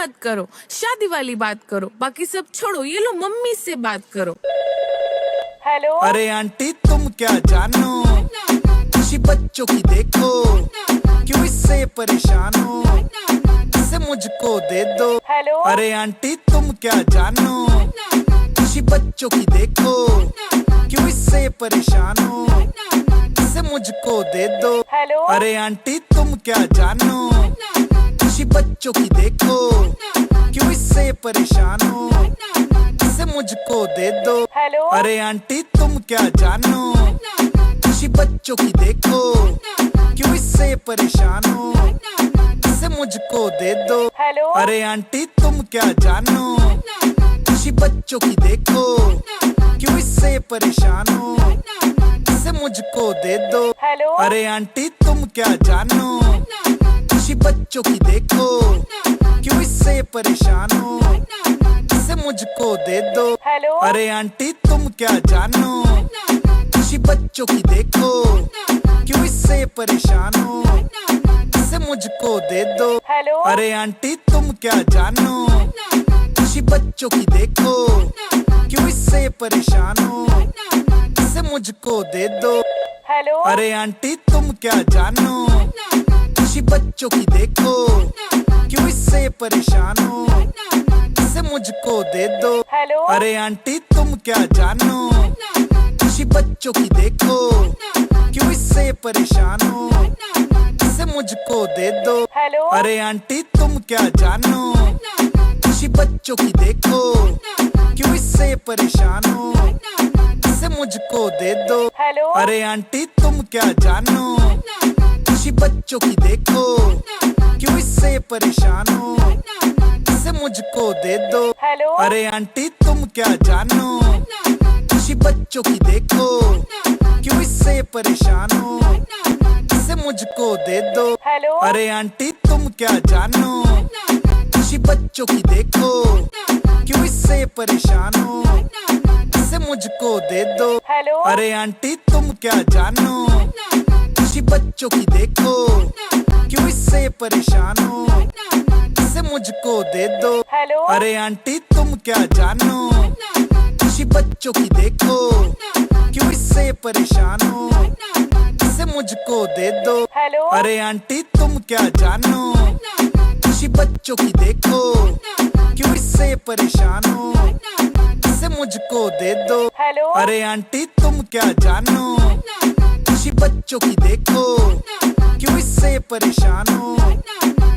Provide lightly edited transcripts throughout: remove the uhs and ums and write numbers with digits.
मत करो, शादी वाली बात करो, बाकी सब छोड़ो, ये लो मम्मी से बात करो। हेलो। अरे आंटी तुम क्या जानो, खुशी बच्चों की देखो, क्यों इससे परेशान हो, इसे मुझको दे दो। हेलो। अरे आंटी तुम क्या जानो, खुशी बच्चों की देखो, क्यों इससे परेशान हो, इसे मुझको दे दो। हेलो। अरे आंटी तुम क्या जानो, खुशी बच्चों की देखो, क्यों इससे परेशान हो, इसे मुझको दे दो। हेलो। अरे आंटी तुम क्या जानो, खुशी बच्चों की देखो, क्यों इससे परेशान हो, इसे मुझको दे दो। हेलो। अरे आंटी तुम क्या जानो, खुशी बच्चों की देखो, क्यों इससे परेशान हो, इसे मुझको दे दो। हेलो। अरे आंटी तुम क्या जानो, खुशी बच्चों की देखो, क्यों इससे परेशान हो, इसे मुझको दे दो। हेलो। अरे आंटी तुम क्या जानो, खुशी बच्चों की देखो, क्यों इससे परेशान हो, इसे मुझको दे दो। हेलो। अरे आंटी तुम क्या जानो, खुशी बच्चों की देखो, क्यों इससे परेशान हो, इसे मुझको दे दो। हेलो। अरे आंटी तुम क्या जानो, खुशी बच्चों की देखो, क्यों इससे परेशान हो, इसे मुझको दे दो। हेलो। अरे आंटी तुम क्या जानो, खुशी बच्चों की देखो, क्यों इससे परेशान हो, इसे मुझको दे दो। हेलो। अरे आंटी तुम क्या जानो, खुशी बच्चों की देखो, क्यों इससे परेशान हो, इसे मुझको दे दो। हेलो। अरे आंटी तुम क्या जानो, खुशी बच्चों की देखो, क्यों इससे परेशान हो, इसे मुझको दे दो। हेलो। अरे आंटी तुम क्या जानो, खुशी बच्चों की देखो, क्यों इससे परेशान हो, इसे मुझको दे दो। हेलो। अरे आंटी तुम क्या जानो, खुशी बच्चों की देखो, क्यों इससे परेशान हो, इसे मुझको दे दो। हेलो। अरे आंटी तुम क्या जानो, खुशी बच्चों की देखो, क्यों इससे परेशान हो, इसे मुझको दे दो। हेलो। अरे आंटी तुम क्या जानो, खुशी बच्चों की देखो, क्यों इससे परेशान हो, इसे मुझको दे दो। हेलो। अरे आंटी तुम क्या जानो, खुशी बच्चों की देखो, क्यों इससे परेशान हो, इसे मुझको दे दो। हेलो। अरे आंटी तुम क्या जानो, खुशी बच्चों की देखो, क्यों इससे परेशान हो,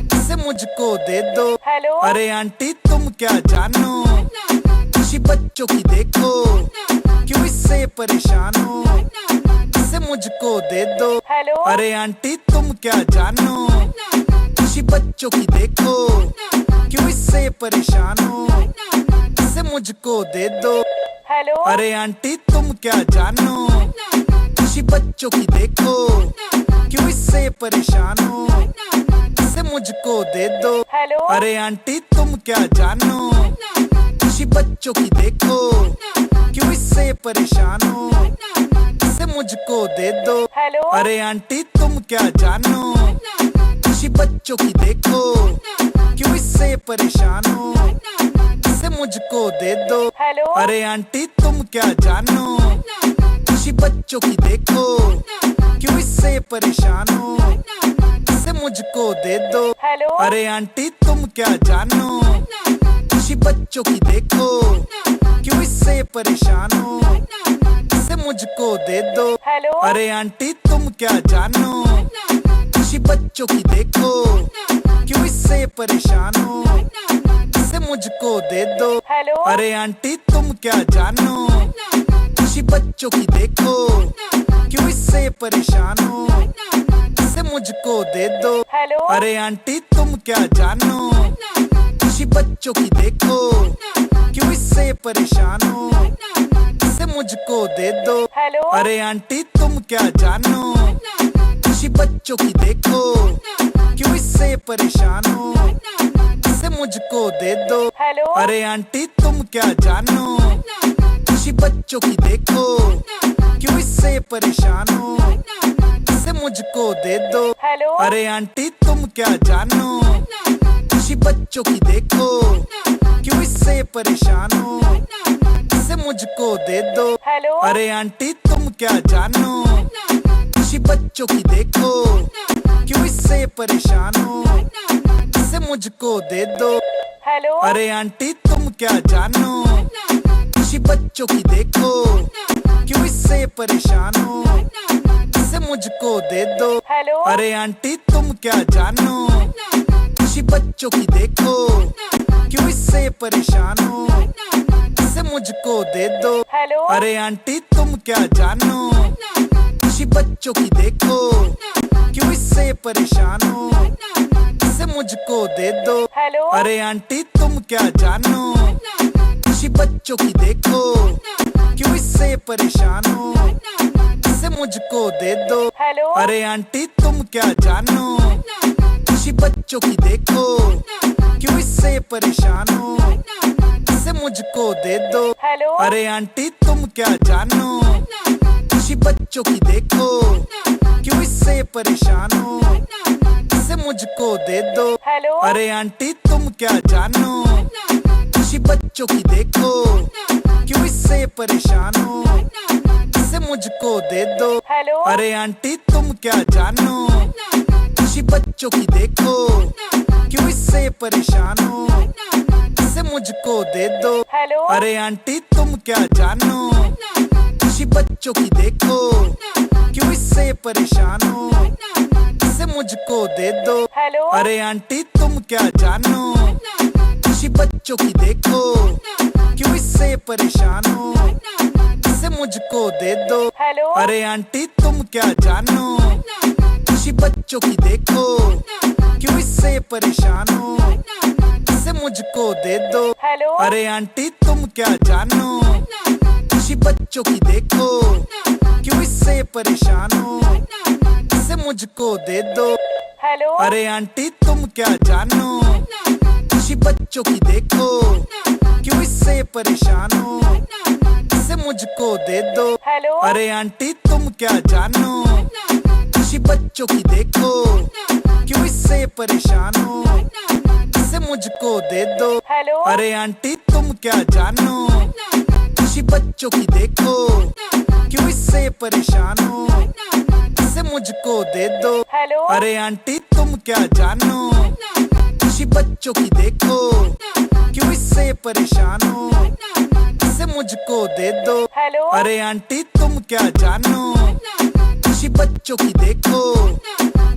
इसे मुझको दे दो। हेलो। अरे आंटी तुम क्या जानो, खुशी बच्चों की देखो, क्यों इससे परेशान हो, इसे मुझको दे दो। हेलो। अरे आंटी तुम क्या जानो, खुशी बच्चों की देखो, क्यों इससे परेशान हो, इसे मुझको दे दो। हेलो। अरे आंटी तुम क्या जानो, खुशी बच्चों की देखो, क्यों इससे परेशान हो, इसे मुझको दे दो। हेलो। अरे आंटी तुम क्या जानो, खुशी बच्चों की देखो, क्यों इससे परेशान हो, इसे मुझको दे दो। हेलो। अरे आंटी तुम क्या जानो, खुशी बच्चों की देखो, क्यों इससे परेशान हो, इसे मुझको दे दो। हेलो। अरे आंटी तुम क्या जानो, खुशी बच्चों की देखो, क्यों इससे परेशान हो, इसे मुझको दे दो। हेलो। अरे आंटी तुम क्या जानो, खुशी बच्चों की देखो, क्यों इससे परेशान हो, इसे मुझको दे दो। हेलो। अरे आंटी तुम क्या जानो, खुशी बच्चों की देखो, क्यों इससे परेशान हो, इसे मुझको दे दो। हेलो। अरे आंटी तुम क्या जानो, खुशी बच्चों की देखो, क्यों इससे परेशान हो, इसे मुझको दे दो। हेलो। अरे आंटी तुम क्या जानो, खुशी बच्चों की देखो, क्यों इससे परेशान हो, इसे मुझको दे दो। हेलो। अरे आंटी तुम क्या जानो, खुशी बच्चों की देखो, क्यों इससे परेशान हो, इसे मुझको दे दो। हेलो। अरे आंटी तुम क्या जानो, खुशी बच्चों की देखो, क्यों इससे परेशान हो, इसे मुझको दे दो। हेलो। अरे आंटी तुम क्या जानो, खुशी बच्चों की देखो, क्यों इससे परेशान हो, इसे मुझको दे दो। हेलो अरे आंटी तुम क्या जानो, खुशी बच्चों की देखो, क्यों इससे परेशान हो, इसे मुझको दे दो। हेलो अरे आंटी तुम क्या जानो, खुशी बच्चों की देखो, क्यों इससे परेशान हो, इसे मुझको दे दो। हेलो अरे आंटी तुम क्या जानो, खुशी बच्चों की देखो, क्यों इससे परेशान हो, इसे मुझको दे दो। हेलो अरे आंटी तुम क्या जानो, खुशी बच्चों की देखो, क्यों इससे परेशान हो, इसे मुझको दे दो। हेलो अरे आंटी तुम क्या जानो, खुशी बच्चों की देखो, क्यों इससे परेशान हो, इसे मुझको दे दो। हेलो अरे आंटी तुम क्या जानो, खुशी बच्चों की देखो, क्यों इससे परेशान हो, इसे मुझको दे दो। हेलो अरे आंटी तुम क्या जानो, खुशी बच्चों की देखो, क्यों इससे परेशान हो, इसे मुझको दे दो। हेलो अरे आंटी तुम क्या जानो, खुशी बच्चों की देखो, क्यों इससे परेशान हो, इसे मुझको दे दो। हेलो अरे आंटी तुम क्या जानो, खुशी बच्चों की देखो, क्यों इससे परेशान हो, इसे मुझको दे दो। हेलो अरे आंटी तुम क्या जानो, खुशी बच्चों की देखो, क्यों इससे परेशान हो, इसे मुझको दे दो। हेलो अरे आंटी तुम क्या जानो, खुशी बच्चों की देखो, क्यों इससे परेशान हो, इसे मुझको दे दो। हेलो अरे आंटी तुम क्या जानो, खुशी बच्चों की देखो, क्यों इससे परेशान हो, इसे मुझको दे दो। हेलो अरे आंटी तुम क्या जानो, खुशी बच्चों की देखो, क्यों इससे परेशान हो, इसे मुझको दे दो। हेलो अरे आंटी तुम क्या जानो, खुशी बच्चों की देखो, क्यों इससे परेशान हो, इसे मुझको दे दो। हेलो अरे आंटी तुम क्या जानो, खुशी बच्चों की देखो, क्यों इससे परेशान हो, इसे मुझको दे दो। हेलो अरे आंटी तुम क्या जानो, खुशी बच्चों की देखो, क्यों इससे परेशान हो, इसे मुझको दे दो। हेलो अरे आंटी तुम क्या जानो, खुशी बच्चों की देखो, क्यों इससे परेशान हो, इसे मुझको दे दो। हेलो अरे आंटी तुम क्या जानो, खुशी बच्चों की देखो, क्यों इससे परेशान हो, इसे मुझको दे दो। हेलो अरे आंटी तुम क्या जानो, खुशी बच्चों की देखो,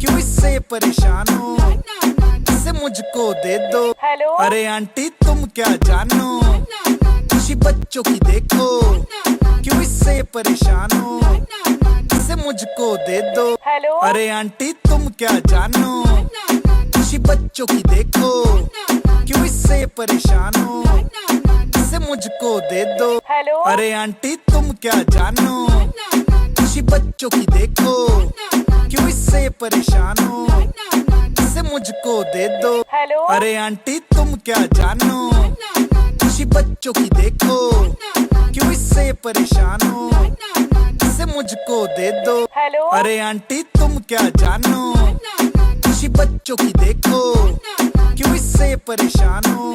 क्यों इससे परेशान हो, इसे मुझको दे दो। हेलो अरे आंटी तुम क्या जानो, खुशी बच्चों की देखो, क्यों इससे परेशान हो, इसे मुझको दे दो। हेलो अरे आंटी तुम क्या जानो, खुशी बच्चों की देखो, क्यों इससे परेशान हो, इसे मुझको दे दो। हेलो अरे आंटी तुम क्या जानो, खुशी बच्चों की देखो, क्यों इससे परेशान हो, इसे मुझको दे दो। हेलो अरे आंटी तुम क्या जानो, खुशी बच्चों की देखो, क्यों इससे परेशान हो,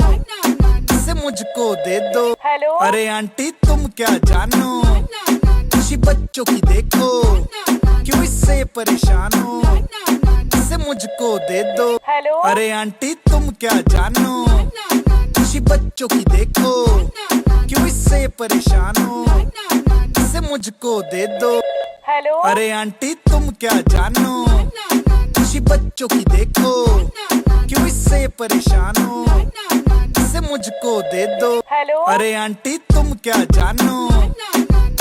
इसे मुझको दे दो। हेलो अरे आंटी तुम क्या जानो, खुशी बच्चों की देखो, क्यों इससे परेशान हो, इसे मुझको दे दो। हेलो अरे आंटी तुम क्या जानो, खुशी बच्चों की देखो, क्यों इससे परेशान हो, इसे मुझको दे दो। हेलो अरे आंटी तुम क्या जानो, खुशी बच्चों की देखो, क्यों इससे परेशान हो, इसे मुझको दे दो। हेलो अरे आंटी तुम क्या जानो,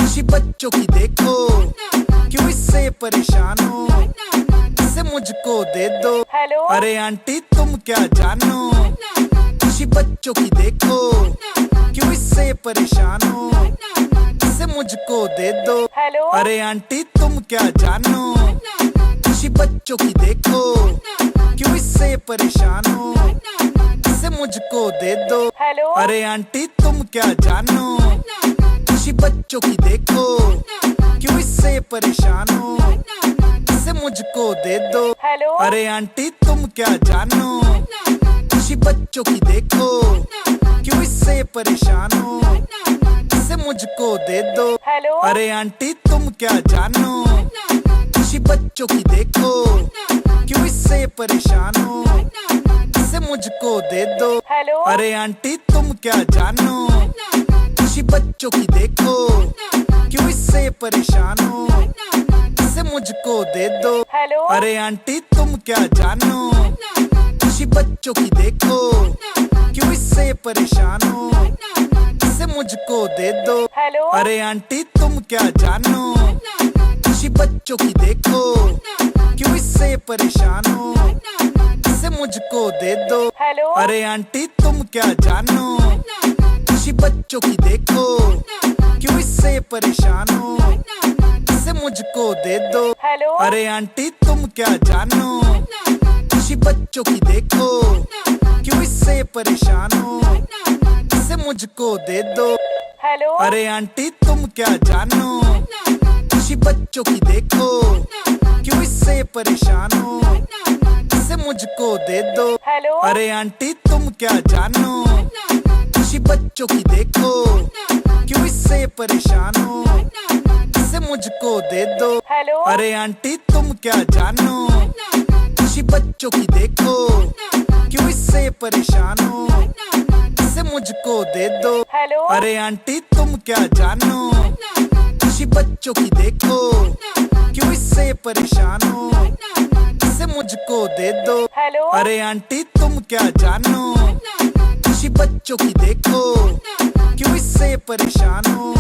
खुशी बच्चों की देखो, क्यों इससे परेशान हो, इसे मुझको दे दो। हेलो अरे आंटी तुम क्या जानो, खुशी बच्चों की देखो, क्यों इससे परेशान हो, इसे मुझको दे दो। हेलो अरे आंटी तुम क्या जानो, खुशी बच्चों की देखो, क्यों इससे परेशान हो, इसे मुझको दे दो। हेलो अरे आंटी तुम क्या जानो, खुशी बच्चों की देखो, क्यों इससे परेशान हो, इसे मुझको दे दो। हेलो अरे आंटी तुम क्या जानो, खुशी बच्चों की देखो, क्यों इससे परेशान हो, इसे मुझको दे दो। हेलो अरे आंटी तुम क्या जानो, खुशी बच्चों की देखो, क्यों इससे परेशान हो, इसे मुझको दे दो। हेलो अरे आंटी तुम क्या जानो, खुशी बच्चों की देखो, क्यों इससे परेशान हो, इसे मुझको दे दो। हेलो अरे आंटी तुम क्या जानो, खुशी बच्चों की देखो, क्यों इससे परेशान हो, इसे मुझको दे दो। हेलो अरे आंटी तुम क्या जानो, खुशी बच्चों की देखो, क्यों इससे परेशान हो, इसे मुझको दे दो। हेलो अरे आंटी तुम क्या जानो, खुशी बच्चों की देखो, क्यों इससे परेशान हो, इसे मुझको दे दो। हेलो अरे आंटी तुम क्या जानो, खुशी बच्चों की देखो, क्यों इससे परेशान हो, इसे मुझको दे दो। हेलो अरे आंटी तुम क्या जानो, खुशी बच्चों की देखो, क्यों इससे परेशान हो, इसे मुझको दे दो। हेलो अरे आंटी तुम क्या जानो, खुशी बच्चों की देखो, क्यों इससे परेशान हो, इसे मुझको दे दो। हेलो अरे आंटी तुम क्या जानो, खुशी बच्चों की देखो, क्यों इससे परेशान हो, इसे मुझको दे दो। हेलो अरे आंटी तुम क्या जानो, खुशी बच्चों की देखो, क्यों इससे परेशान हो, इसे मुझको दे दो। हेलो अरे आंटी तुम क्या जानो, खुशी बच्चों की देखो, क्यों इससे परेशान हो,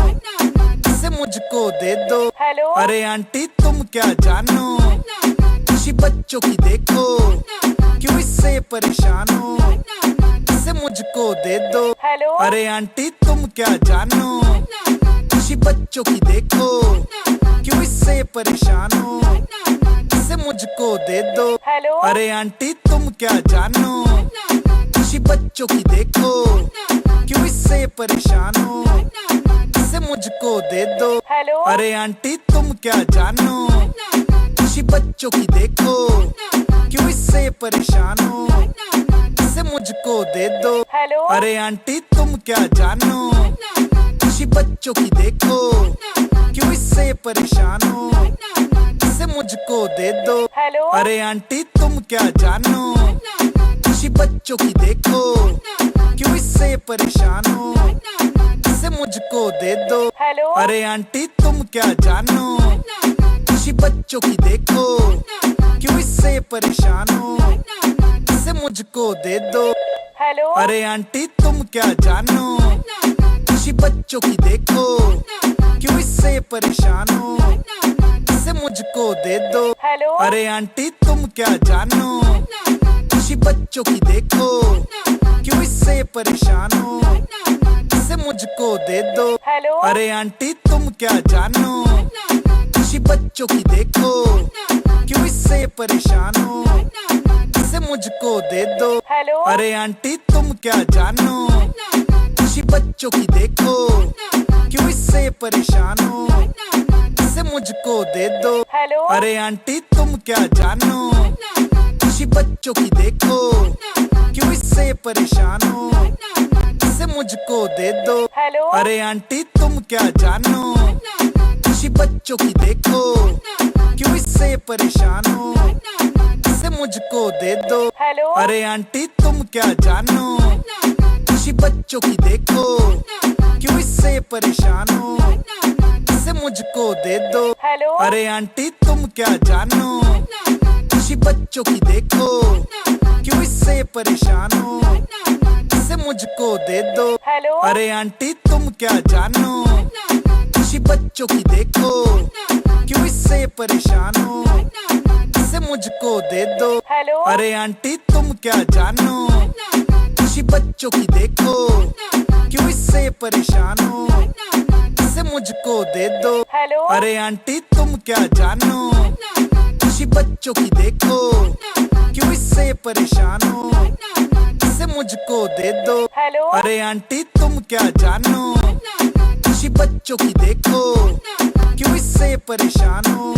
इसे मुझको दे दो। हेलो अरे आंटी तुम क्या जानो, खुशी बच्चों की देखो, क्यों इससे परेशान हो, इसे मुझको दे दो। हेलो अरे आंटी तुम क्या जानो, खुशी बच्चों की देखो, क्यों इससे परेशान हो, इसे मुझको दे दो। हेलो अरे आंटी तुम क्या जानो, खुशी बच्चों की देखो, क्यों इससे परेशान हो, इसे मुझको दे दो। हेलो अरे आंटी तुम क्या जानो, खुशी बच्चों की देखो, क्यों इससे परेशान हो, इसे मुझको दे दो। हेलो अरे आंटी तुम क्या जानो, खुशी बच्चों की देखो, क्यों इससे परेशान हो, इसे मुझको दे दो। हेलो अरे आंटी तुम क्या जानो, खुशी बच्चों की देखो, क्यों इससे परेशान हो, इसे मुझको दे दो। हेलो अरे आंटी तुम क्या जानो, खुशी बच्चों की देखो, क्यों इससे परेशान हो, इसे मुझको दे दो। हेलो अरे आंटी तुम क्या जानो, खुशी बच्चों की देखो, क्यों इससे परेशान हो, इसे मुझको दे दो। हेलो अरे आंटी तुम क्या जानो, खुशी बच्चों की देखो, क्यों इससे परेशान हो, इसे मुझको दे दो। हेलो अरे आंटी तुम क्या जानो, खुशी बच्चों की देखो, क्यों इससे परेशान हो, इसे मुझको दे दो। हेलो अरे आंटी तुम क्या जानो, खुशी बच्चों की देखो, क्यों इससे परेशान हो, इसे मुझको दे दो। हेलो अरे आंटी तुम क्या जानो, खुशी बच्चों की देखो, क्यों इससे परेशान हो, इसे मुझको दे दो। हेलो अरे आंटी तुम क्या जानो, खुशी बच्चों की देखो, क्यों इससे परेशान हो, इसे मुझको दे दो। हेलो अरे आंटी तुम क्या जानो, खुशी बच्चों की देखो, क्यों इससे परेशान हो, इसे मुझको दे दो। हेलो अरे आंटी तुम क्या जानो, खुशी बच्चों की देखो, क्यों इससे परेशान हो, इसे मुझको दे दो। हेलो अरे आंटी तुम क्या जानो, खुशी बच्चों की देखो, क्यों इससे परेशान हो, इसे मुझको दे दो। हेलो अरे आंटी तुम क्या जानो, खुशी बच्चों की देखो, क्यों इससे परेशान हो, इसे मुझको दे दो। हेलो अरे आंटी तुम क्या जानो, खुशी बच्चों की देखो, क्यों इससे परेशान हो, इसे मुझको दे दो। हेलो अरे आंटी तुम क्या जानो, खुशी बच्चों की देखो, क्यों इससे परेशान हो,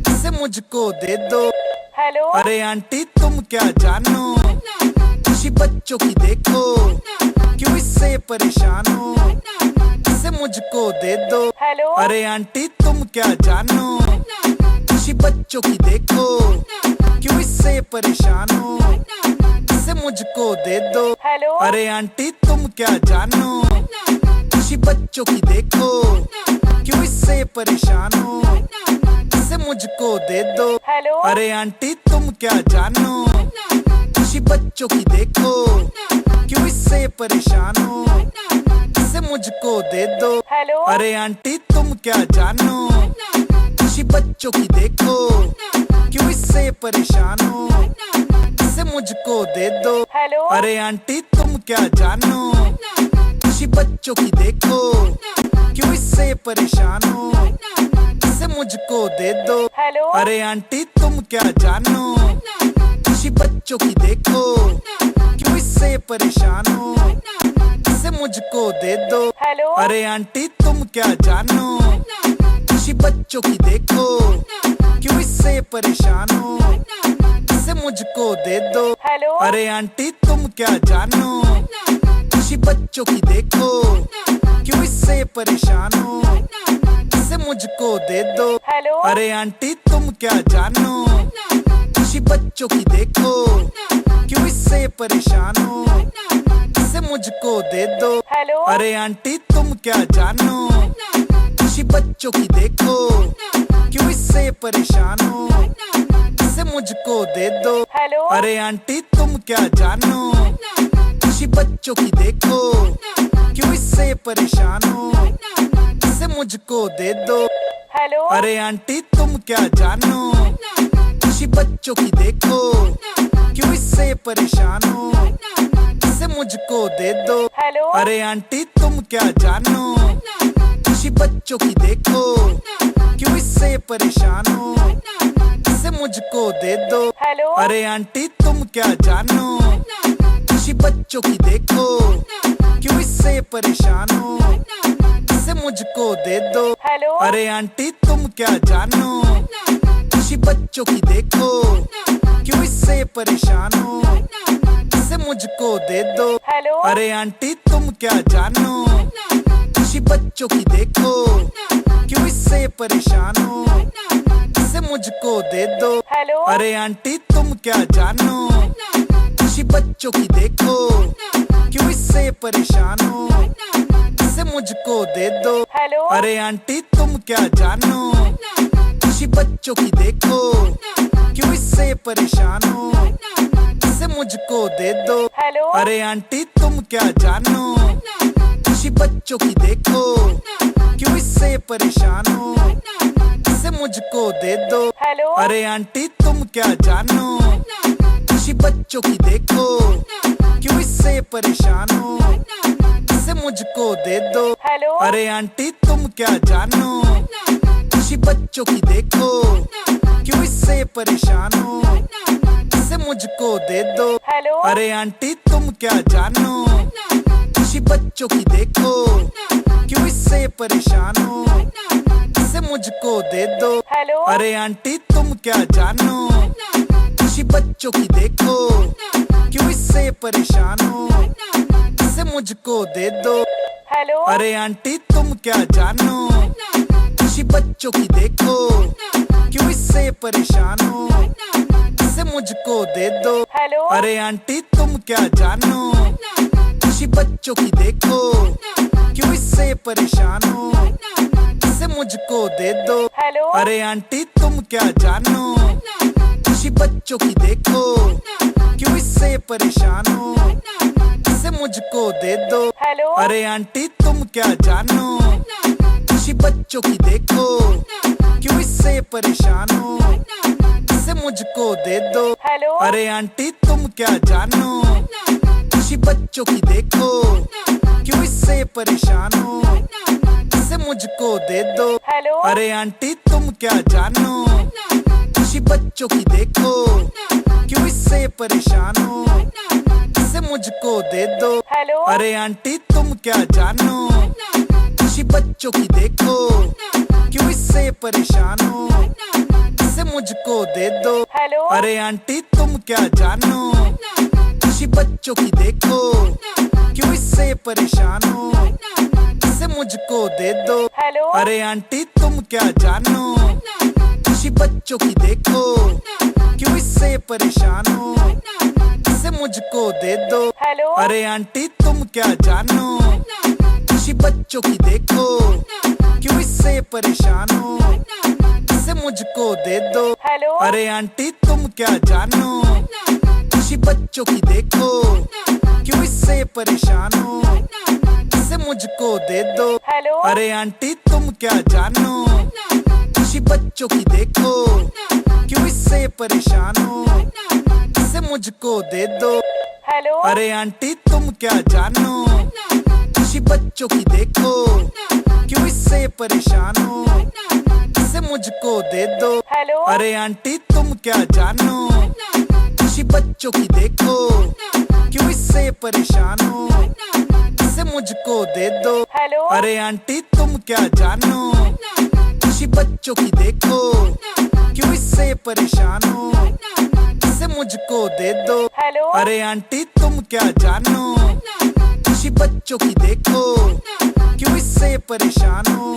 इसे मुझको दे दो। हेलो अरे आंटी तुम क्या जानो, खुशी खुशी बच्चों की देखो, क्यों इससे परेशान हो, इसे मुझको दे दो। हेलो अरे आंटी तुम क्या जानो, खुशी बच्चों की देखो, क्यों इससे परेशान हो, इसे मुझको दे दो। हेलो अरे आंटी तुम क्या जानो, खुशी बच्चों की देखो, क्यों इससे परेशान हो, इसे मुझको दे दो। हेलो अरे आंटी तुम क्या जानो, खुशी बच्चों की देखो, क्यों इससे परेशान हो, इसे मुझको दे दो। हेलो अरे आंटी तुम क्या जानो, खुशी बच्चों की देखो, क्यों इससे परेशान हो, इसे मुझको दे दो। हेलो अरे आंटी तुम क्या जानो, खुशी बच्चों की देखो, क्यों इससे परेशान हो, इसे मुझको दे दो। हेलो अरे आंटी तुम क्या जानो, खुशी बच्चों की देखो, क्यों इससे परेशान हो, इसे मुझको दे दो। हेलो अरे आंटी तुम क्या जानो, खुशी बच्चों की देखो, क्यों इससे परेशान हो, इसे मुझको दे दो। हेलो अरे आंटी तुम क्या जानो, खुशी बच्चों की देखो, क्यों इससे परेशान हो, इसे मुझको दे दो। हेलो अरे आंटी तुम क्या जानो, खुशी बच्चों की देखो, क्यों इससे परेशान हो, इसे मुझको दे दो। हेलो अरे आंटी तुम क्या जानो, खुशी बच्चों की देखो, क्यों इससे परेशान हो, इसे मुझको दे दो। हेलो अरे आंटी तुम क्या जानो, खुशी बच्चों की देखो, क्यों इससे परेशान हो, इसे मुझको दे दो। हेलो अरे आंटी तुम क्या जानो, खुशी बच्चों की देखो, क्यों इससे परेशान हो, इसे मुझको दे दो। हेलो अरे आंटी तुम क्या जानो, खुशी बच्चों की देखो, क्यों इससे परेशान हो, इसे मुझको दे दो। हेलो अरे आंटी तुम क्या जानो, खुशी बच्चों की देखो, क्यों इससे परेशान हो, इसे मुझको दे दो। हेलो अरे आंटी तुम क्या जानो, खुशी बच्चों की देखो, क्यों इससे परेशान हो, इसे मुझको दे दो। हेलो अरे आंटी तुम क्या जानो, खुशी बच्चों की देखो, क्यों इससे परेशान हो, इसे मुझको दे दो। हेलो अरे आंटी तुम क्या जानो, खुशी बच्चों की देखो, क्यों इससे परेशान हो, इसे मुझको दे दो। हेलो अरे आंटी तुम क्या जानो, खुशी बच्चों की देखो, क्यों इससे परेशान हो, इसे मुझको दे दो। हेलो अरे आंटी तुम क्या जानो, खुशी बच्चों की देखो, क्यों इससे परेशान हो, इसे मुझको दे दो। हेलो अरे आंटी तुम क्या जानो, खुशी बच्चों की देखो, क्यों इससे परेशान हो, इसे मुझको दे दो। हेलो अरे आंटी तुम क्या जानो, खुशी बच्चों की देखो, क्यों इससे परेशान हो, इसे मुझको दे दो। हेलो अरे आंटी तुम क्या जानो, खुशी बच्चों की देखो, क्यों इससे परेशान हो, इसे मुझको दे दो। हेलो अरे आंटी तुम क्या जानो, खुशी बच्चों की देखो, क्यों इससे परेशान हो, इसे मुझको दे दो। हेलो अरे आंटी तुम क्या जानो, खुशी बच्चों की देखो, क्यों इससे परेशान हो, इसे मुझको दे दो। हेलो अरे आंटी तुम क्या जानो, खुशी बच्चों की देखो, क्यों इससे परेशान हो, इसे मुझको दे दो। हेलो अरे आंटी तुम क्या जानो, खुशी बच्चों की देखो, क्यों इससे परेशान हो, इसे मुझको दे दो। हेलो अरे आंटी तुम क्या जानो, खुशी बच्चों की देखो, क्यों इससे परेशान हो, इसे मुझको दे दो। हेलो अरे आंटी तुम क्या जानो, खुशी बच्चों की देखो, क्यों इससे परेशान हो, इसे मुझको दे दो। हेलो अरे आंटी तुम क्या जानो, खुशी बच्चों की देखो, क्यों इससे परेशान हो, इसे मुझको दे दो। हेलो अरे आंटी तुम क्या जानो, खुशी बच्चों की देखो, क्यों इससे परेशान हो, इसे मुझको दे दो। हेलो अरे आंटी तुम क्या जानो, खुशी बच्चों की देखो, क्यों इससे परेशान हो, इसे मुझको दे दो। हेलो अरे आंटी तुम क्या जानो, खुशी बच्चों की देखो, क्यों इससे परेशान हो, इसे मुझको दे दो। हेलो अरे आंटी तुम क्या जानो, खुशी बच्चों की देखो, क्यों इससे परेशान हो, इसे मुझको दे दो। हेलो अरे आंटी तुम क्या जानो, खुशी बच्चों की देखो, क्यों इससे परेशान हो, इसे मुझको दे दो। हेलो अरे आंटी तुम क्या जानो, खुशी बच्चों की देखो, क्यों इससे परेशान हो, इसे मुझको दे दो। हेलो अरे आंटी तुम क्या जानो, खुशी बच्चों की देखो, क्यों इससे परेशान हो, इसे मुझको दे दो। हेलो अरे आंटी तुम क्या जानो, खुशी बच्चों की देखो, क्यों इससे परेशान हो, इसे मुझको दे दो। हेलो अरे आंटी तुम क्या जानो, खुशी बच्चों की देखो, क्यों इससे परेशान हो, इसे मुझको दे दो। हेलो अरे आंटी तुम क्या जानो, खुशी बच्चों की देखो, क्यों इससे परेशान हो,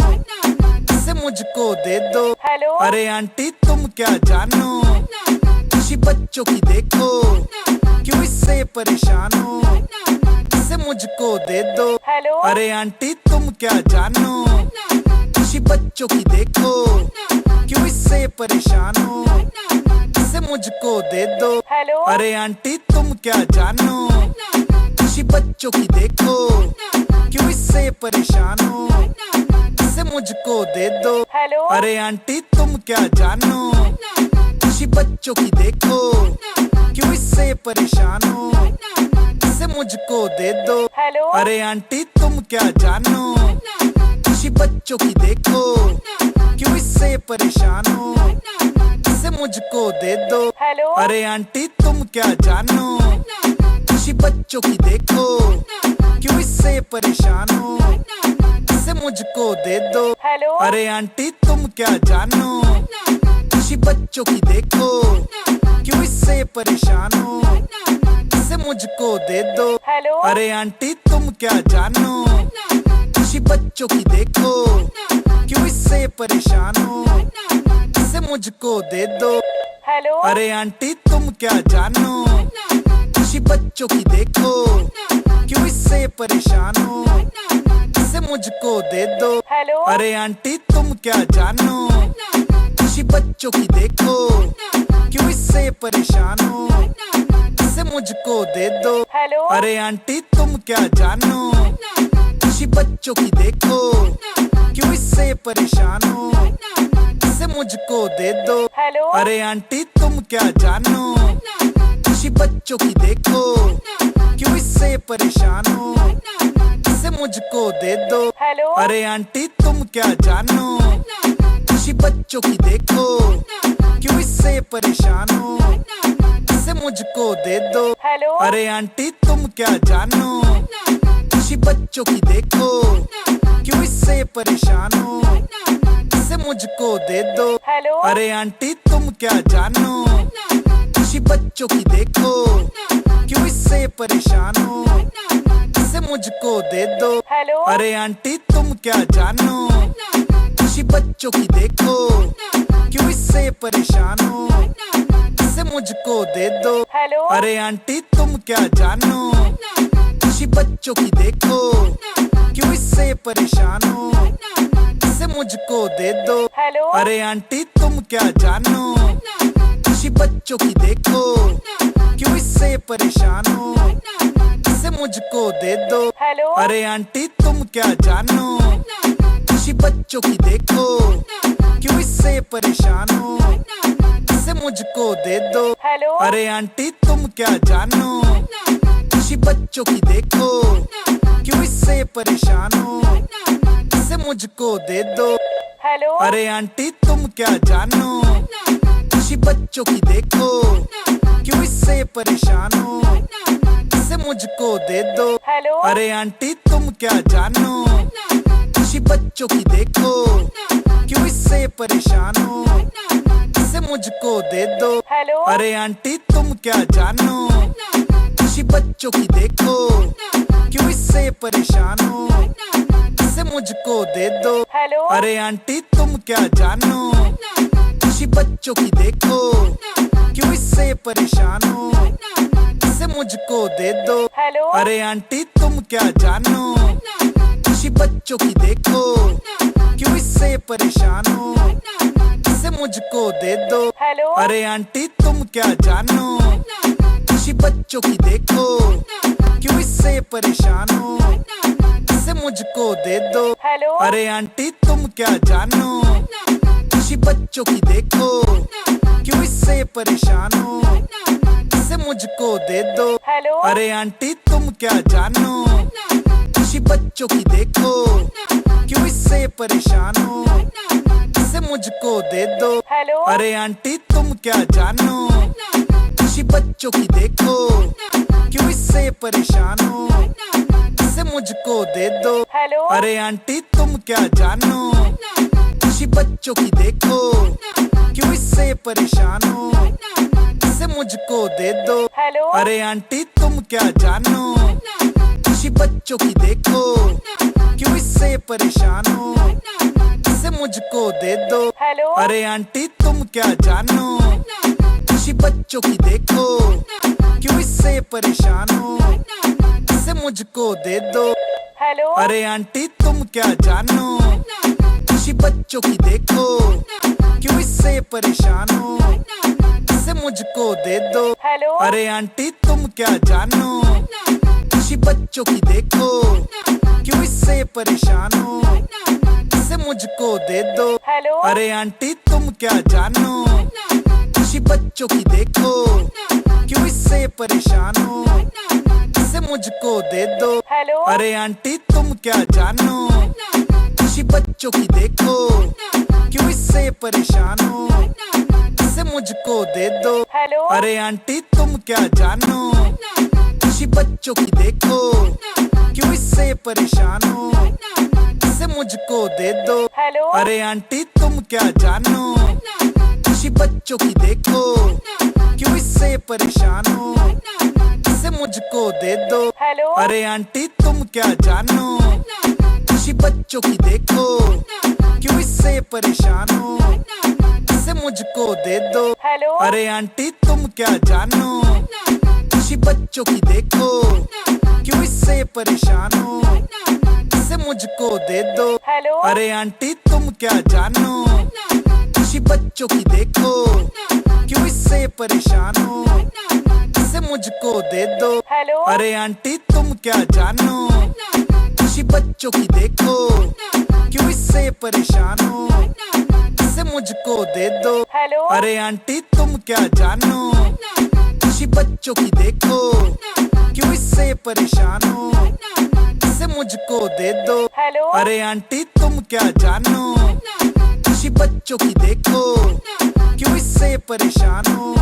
इसे मुझको दे दो। हेलो अरे आंटी तुम क्या जानो, खुशी बच्चों की देखो, क्यों इससे परेशान हो, इसे मुझको दे दो। हेलो अरे आंटी तुम क्या जानो, खुशी बच्चों की देखो, क्यों इससे परेशान हो, इसे मुझको दे दो। हेलो अरे आंटी तुम क्या जानो, खुशी बच्चों की देखो, क्यों इससे परेशान हो, इसे मुझको दे दो। हेलो अरे आंटी तुम क्या जानो, खुशी बच्चों की देखो, क्यों इससे परेशान हो, इसे मुझको दे दो। हेलो अरे आंटी तुम क्या जानो, खुशी बच्चों की देखो, क्यों इससे परेशान हो, इसे मुझको दे दो। हेलो अरे आंटी तुम क्या जानो, खुशी बच्चों की देखो, क्यों इससे परेशान हो, इसे मुझको दे दो। हेलो अरे आंटी तुम क्या जानो, खुशी बच्चों की देखो, क्यों इससे परेशान हो, इसे मुझको दे दो। हेलो अरे आंटी तुम क्या जानो, खुशी बच्चों की देखो, क्यों इससे परेशान हो, इसे मुझको दे दो। हेलो अरे आंटी तुम क्या जानो, खुशी बच्चों की देखो, क्यों इससे परेशान हो, इसे मुझको दे दो। हेलो अरे आंटी तुम क्या जानो, खुशी बच्चों की देखो, क्यों इससे परेशान हो, इसे मुझको दे दो। हेलो अरे आंटी तुम क्या जानो, खुशी बच्चों की देखो, क्यों इससे परेशान हो, इसे मुझको दे दो। हेलो अरे आंटी तुम क्या जानो, खुशी बच्चों की देखो, क्यों इससे परेशान हो, इसे मुझको दे दो। हेलो अरे आंटी तुम क्या जानो, खुशी बच्चों की देखो, क्यों इससे परेशान हो, इसे मुझको दे दो। हेलो अरे आंटी तुम क्या जानो, खुशी बच्चों की देखो, क्यों इससे परेशान हो, इसे मुझको दे दो। हेलो अरे आंटी तुम क्या जानो, खुशी बच्चों की देखो, क्यों इससे परेशान हो, इसे मुझको दे दो। हेलो अरे आंटी तुम क्या जानो, खुशी बच्चों की देखो, क्यों इससे परेशान हो, इसे मुझको दे दो। हेलो अरे आंटी तुम क्या जानो, खुशी बच्चों की देखो, क्यों इससे परेशान हो, इसे मुझको दे दो। हेलो अरे आंटी तुम क्या जानो, खुशी बच्चों की देखो, क्यों इससे परेशान हो, इसे मुझको दे दो। हेलो अरे आंटी तुम क्या जानो, खुशी बच्चों की देखो, क्यों इससे परेशान हो, इसे मुझको दे दो। हेलो अरे आंटी तुम क्या जानो, खुशी बच्चों की देखो, क्यों इससे परेशान हो, इसे मुझको दे दो। हेलो अरे आंटी तुम क्या जानो, खुशी बच्चों की देखो, क्यों इससे परेशान हो, इसे मुझको दे दो। हेलो अरे आंटी तुम क्या जानो, खुशी बच्चों की देखो, क्यों इससे परेशान हो, इसे मुझको दे दो। हेलो अरे आंटी तुम क्या जानो, खुशी खुशी बच्चों की देखो, क्यों इससे परेशान हो, इसे मुझको दे दो। हेलो अरे आंटी तुम क्या जानो, खुशी बच्चों की देखो, क्यों इससे परेशान हो, इसे मुझको दे दो। हेलो अरे आंटी तुम क्या जानो, खुशी बच्चों की देखो, क्यों इससे परेशान हो, इसे मुझको दे दो। हेलो अरे आंटी तुम क्या जानो, खुशी बच्चों की देखो, क्यों इससे परेशान हो, इसे मुझको दे दो। हेलो अरे आंटी तुम क्या जानो, खुशी बच्चों की देखो, क्यों इससे परेशान हो, इसे मुझको दे दो। हेलो अरे आंटी तुम क्या जानो, खुशी बच्चों की देखो, क्यों इससे परेशान हो, इसे मुझको दे दो। हेलो अरे आंटी तुम क्या जानो, खुशी बच्चों की देखो, क्यों इससे परेशान हो, इसे मुझको दे दो। हेलो अरे आंटी तुम क्या जानो, खुशी बच्चों की देखो, क्यों इससे परेशान हो, इसे मुझको दे दो। हेलो अरे आंटी तुम क्या जानो, खुशी बच्चों की देखो, क्यों इससे परेशान हो, इसे मुझको दे दो। हेलो अरे आंटी तुम क्या जानो, खुशी बच्चों की देखो, क्यों इससे परेशान हो, इसे मुझको दे दो। हेलो अरे आंटी तुम क्या जानो, खुशी बच्चों की देखो, क्यों इससे परेशान हो, इसे मुझको दे दो। हेलो अरे आंटी तुम क्या जानो, खुशी बच्चों की देखो, क्यों इससे परेशान हो, इसे मुझको दे दो। हेलो अरे आंटी तुम क्या जानो, खुशी बच्चों की देखो, क्यों इससे परेशान हो, इसे मुझको दे दो। हेलो अरे आंटी तुम क्या जानो, खुशी बच्चों की देखो, क्यों इससे परेशान हो, इसे मुझको दे दो। हेलो अरे आंटी तुम क्या जानो, खुशी बच्चों की देखो, क्यों इससे परेशान हो, इसे मुझको दे दो। हेलो अरे आंटी तुम क्या जानो, खुशी बच्चों की देखो, क्यों इससे परेशान हो, इसे मुझको दे दो। हेलो अरे आंटी तुम क्या जानो, खुशी बच्चों की देखो, क्यों इससे परेशान हो, इसे मुझको दे दो। हेलो अरे आंटी तुम क्या जानो, खुशी बच्चों की देखो, क्यों इससे परेशान हो, इसे मुझको दे दो। हेलो अरे आंटी तुम क्या जानो, खुशी बच्चों की देखो, क्यों इससे परेशान हो, इसे मुझको दे दो। हेलो अरे आंटी तुम क्या जानो, खुशी बच्चों की देखो, क्यों इससे परेशान हो, इसे मुझको दे दो। हेलो अरे आंटी तुम क्या जानो, खुशी बच्चों की देखो, क्यों इससे परेशान हो, इसे मुझको दे दो। हेलो अरे आंटी तुम क्या जानो, खुशी बच्चों की देखो, क्यों इससे परेशान हो,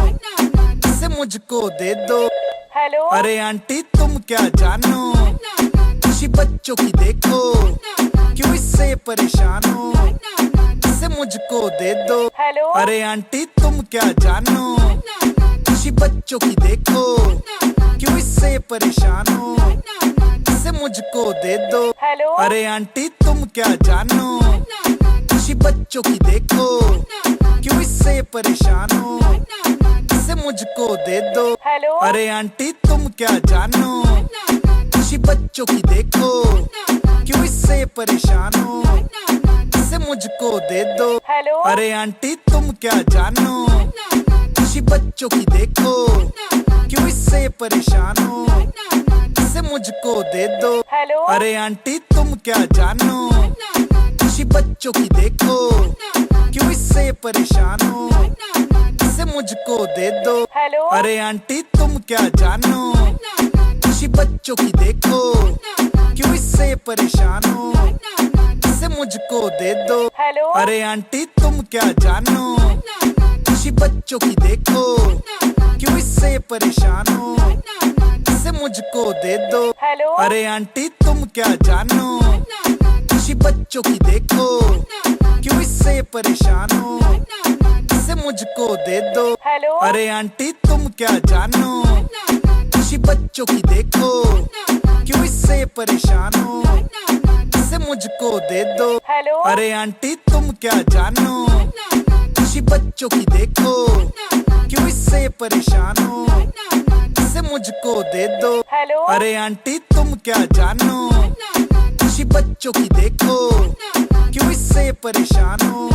इसे मुझको दे दो। हेलो अरे आंटी तुम क्या जानो, खुशी बच्चों की देखो, क्यों इससे परेशान हो, इसे मुझको दे दो। हेलो अरे आंटी तुम क्या जानो, खुशी बच्चों की देखो, क्यों इससे परेशान हो, इसे मुझको दे दो। हेलो अरे आंटी तुम क्या जानो, खुशी बच्चों की देखो, क्यों इससे परेशान हो, इसे मुझको दे दो। हेलो अरे आंटी तुम क्या जानो, खुशी बच्चों की देखो, क्यों इससे परेशान हो, इसे मुझको दे दो। हेलो अरे आंटी तुम क्या जानो, खुशी बच्चों की देखो, क्यों इससे परेशान हो, इसे मुझको दे दो। हेलो अरे आंटी तुम क्या जानो, खुशी बच्चों की देखो, क्यों इससे परेशान हो, इसे मुझको दे दो। हेलो अरे आंटी तुम क्या जानो, खुशी बच्चों की देखो, क्यों इससे परेशान हो, इसे मुझको दे दो। हेलो अरे आंटी तुम क्या जानो, खुशी बच्चों की देखो, क्यों इससे परेशान हो, इसे मुझको दे दो। हेलो अरे आंटी तुम क्या जानो, खुशी बच्चों की देखो, क्यों इससे परेशान हो, इसे मुझको दे दो। हेलो अरे आंटी तुम क्या जानो, खुशी बच्चों की देखो, क्यों इससे परेशान हो, इसे मुझको दे दो। हेलो अरे आंटी तुम क्या जानो, खुशी बच्चों की देखो, क्यों इससे परेशान हो, इसे मुझको दे दो। हेलो अरे आंटी तुम क्या जानो, खुशी बच्चों की देखो, क्यों इससे परेशान हो,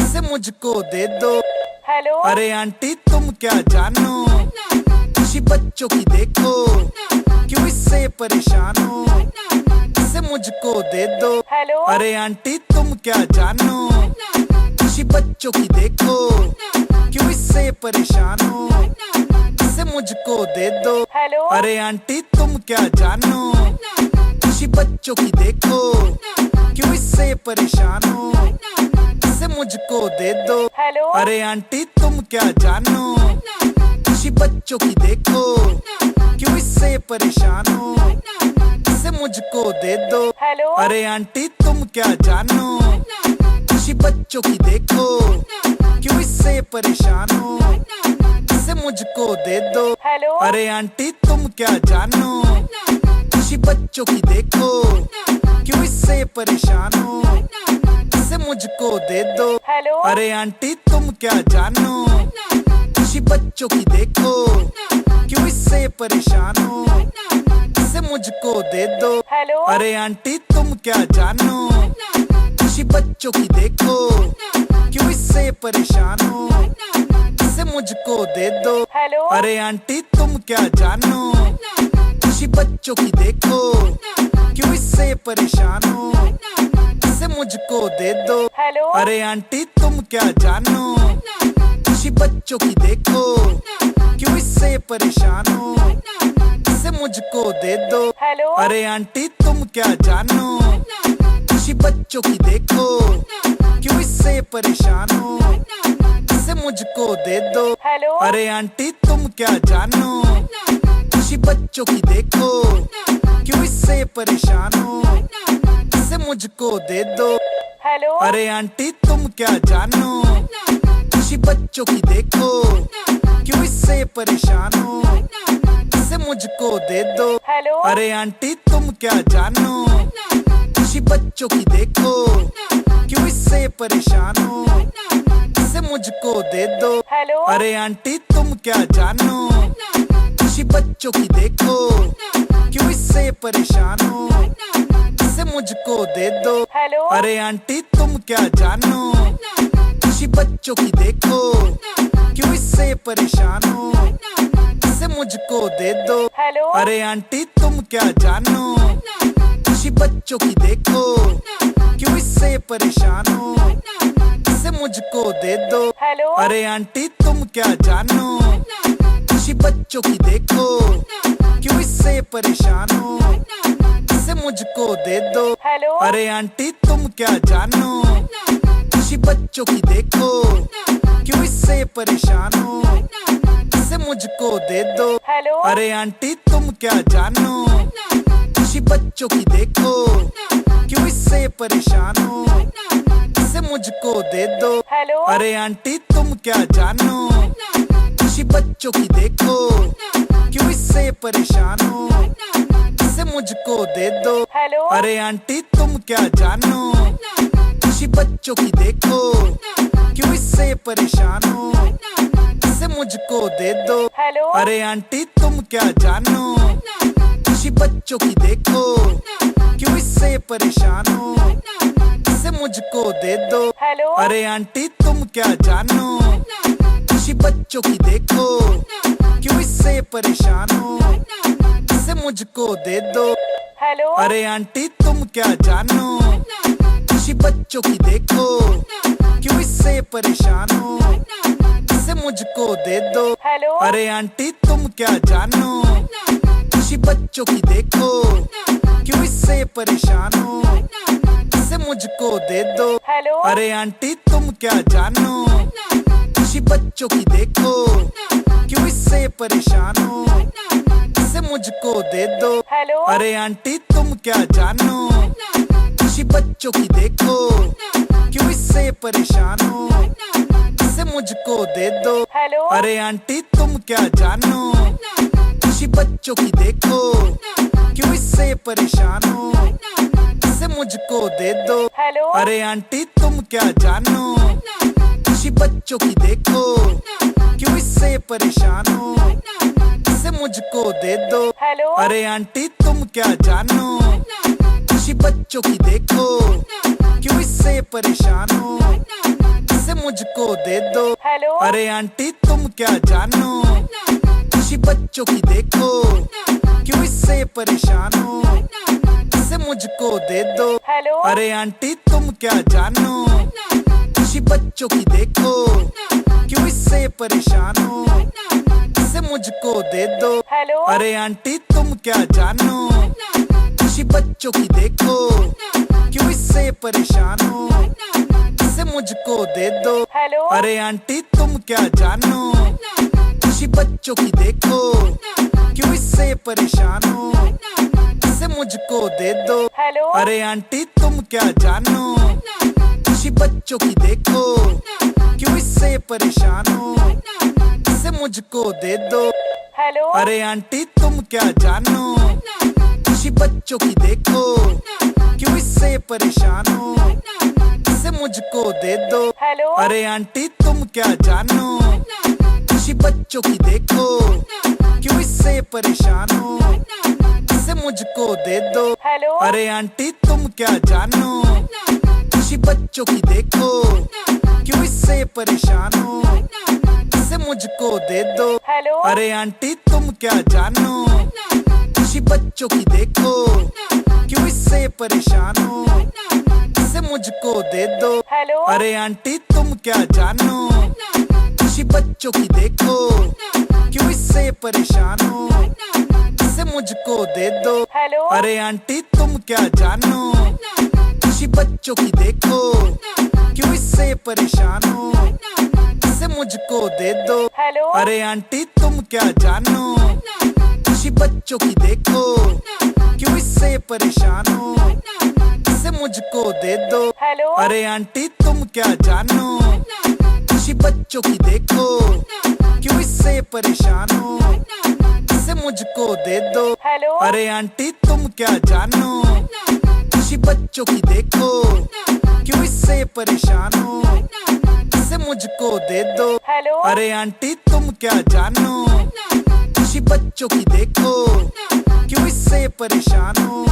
इसे मुझको दे दो। हेलो अरे आंटी तुम क्या जानो, खुशी बच्चों की देखो, क्यों इससे परेशान हो, इसे मुझको दे दो। हेलो अरे आंटी तुम क्या जानो, खुशी बच्चों की देखो, क्यों इससे परेशान हो, इसे मुझको दे दो। हेलो अरे आंटी तुम क्या जानो, खुशी बच्चों की देखो, क्यों इससे परेशान हो, इसे मुझको दे दो। हेलो अरे आंटी तुम क्या जानो, खुशी बच्चों की देखो, क्यों इससे परेशान हो, इसे मुझको दे दो। हेलो अरे आंटी तुम क्या जानो, खुशी बच्चों की देखो, क्यों इससे परेशान हो, इसे मुझको दे दो। हेलो अरे आंटी तुम क्या जानो, खुशी बच्चों की देखो, क्यों इससे परेशान हो, इसे मुझको दे दो। हेलो अरे आंटी तुम क्या जानो, खुशी बच्चों की देखो, क्यों इससे परेशान हो, इसे मुझको दे दो। हेलो अरे आंटी तुम क्या जानो, खुशी बच्चों की देखो, क्यों इससे परेशान हो, इसे मुझको दे दो। हेलो अरे आंटी तुम क्या जानो, खुशी बच्चों की देखो, क्यों इससे परेशान हो, इसे मुझको दे दो। हेलो अरे आंटी तुम क्या जानो, खुशी बच्चों की देखो, क्यों इससे परेशान हो, इसे मुझको दे दो। हेलो अरे आंटी तुम क्या जानो, खुशी बच्चों की देखो, क्यों इससे परेशान हो, इसे मुझको दे दो। हेलो अरे आंटी तुम क्या जानो, खुशी बच्चों की देखो, क्यों इससे परेशान हो, इसे मुझको दे दो। हेलो अरे आंटी तुम क्या जानो, खुशी बच्चों की देखो, क्यों इससे परेशान हो, इसे मुझको दे दो। हेलो अरे आंटी तुम क्या जानो, खुशी बच्चों की देखो, क्यों इससे परेशान हो, इसे मुझको दे दो। हेलो अरे आंटी तुम क्या जानो, खुशी बच्चों की देखो, क्यों इससे परेशान हो, इसे मुझको दे दो। हेलो अरे आंटी तुम क्या जानो, खुशी बच्चों की देखो, क्यों इससे परेशान हो, इसे मुझको दे दो। हेलो अरे आंटी तुम क्या जानो, खुशी बच्चों की देखो, क्यों इससे परेशान हो, इसे मुझको दे दो। हेलो अरे आंटी तुम क्या जानो, खुशी बच्चों की देखो, क्यों इससे परेशान हो, इसे मुझको दे दो। हेलो अरे आंटी तुम क्या जानो, खुशी बच्चों की देखो, क्यों इससे परेशान हो, इसे मुझको दे दो। हेलो अरे आंटी तुम क्या जानो, खुशी बच्चों की देखो, क्यों इससे परेशान हो, इसे मुझको दे दो। हेलो अरे आंटी तुम क्या जानो, खुशी बच्चों की देखो, क्यों इससे परेशान हो, इसे मुझको दे दो। हेलो अरे आंटी तुम क्या जानो, खुशी बच्चों की देखो, क्यों इससे परेशान हो, इसे मुझको दे दो। हेलो अरे आंटी तुम क्या जानो, खुशी बच्चों की देखो, क्यों इससे परेशान हो, इसे मुझको दे दो। हेलो अरे आंटी तुम क्या जानो, खुशी बच्चों की देखो, क्यों इससे परेशान हो, इसे मुझको दे दो। हेलो अरे आंटी तुम क्या जानो, खुशी बच्चों की देखो, क्यों इससे परेशान हो, इसे मुझको दे दो। हेलो अरे आंटी तुम क्या जानो, खुशी बच्चों की देखो, क्यों इससे परेशान हो, इसे मुझको दे दो। हेलो अरे आंटी तुम क्या जानो, खुशी बच्चों की देखो, क्यों इससे परेशान हो, इसे मुझको दे दो। हेलो अरे आंटी तुम क्या जानो, खुशी बच्चों की देखो, क्यों इससे परेशान हो, इसे मुझको दे दो। हेलो अरे आंटी तुम क्या जानो, खुशी खुशी बच्चों की देखो, क्यों इससे परेशान हो, इसे मुझको दे दो। हेलो अरे आंटी तुम क्या जानो, खुशी बच्चों की देखो, क्यों इससे परेशान हो, इसे मुझको दे दो। हेलो अरे आंटी तुम क्या जानो, खुशी बच्चों की देखो, क्यों इससे परेशान हो, इसे मुझको दे दो। हेलो अरे आंटी तुम क्या जानो, खुशी बच्चों की देखो, क्यों इससे परेशान हो, इसे मुझको दे दो। हेलो अरे आंटी तुम क्या जानो, खुशी बच्चों की देखो, क्यों इससे परेशान हो, इसे मुझको दे दो। हेलो अरे आंटी तुम क्या जानो, खुशी बच्चों की देखो, क्यों इससे परेशान हो, इसे मुझको दे दो। हेलो अरे आंटी तुम क्या जानो, खुशी बच्चों की देखो, क्यों इससे परेशान हो, इसे मुझको दे दो। हेलो अरे आंटी तुम क्या जानो, खुशी बच्चों की देखो, क्यों इससे परेशान हो, इसे मुझको दे दो। हेलो अरे आंटी तुम क्या जानो, खुशी बच्चों की देखो, क्यों इससे परेशान हो, इसे मुझको दे दो। हेलो अरे आंटी तुम क्या जानो, खुशी बच्चों की देखो, क्यों इससे परेशान हो, इसे मुझको दे दो। हेलो अरे आंटी तुम क्या जानो, खुशी बच्चों की देखो, क्यों इससे परेशान हो, इसे मुझको दे दो। हेलो अरे आंटी तुम क्या जानो, खुशी बच्चों की देखो, क्यों इससे परेशान हो, इसे मुझको दे दो। हेलो अरे आंटी तुम क्या जानो, खुशी बच्चों की देखो, क्यों इससे परेशान हो, इसे मुझको दे दो। हेलो अरे आंटी तुम क्या जानो, खुशी बच्चों की देखो, क्यों इससे परेशान हो, इसे मुझको दे दो। हेलो अरे आंटी तुम क्या जानो, खुशी बच्चों की देखो, क्यों इससे परेशान हो, इसे मुझको दे दो। हेलो अरे आंटी तुम क्या जानो, खुशी बच्चों की देखो, क्यों इससे परेशान हो, इसे मुझको दे दो। हेलो अरे आंटी तुम क्या जानो, खुशी बच्चों की देखो, क्यों इससे परेशान हो, इसे मुझको दे दो। हेलो अरे आंटी तुम क्या जानो, खुशी बच्चों की देखो, क्यों इससे परेशान हो,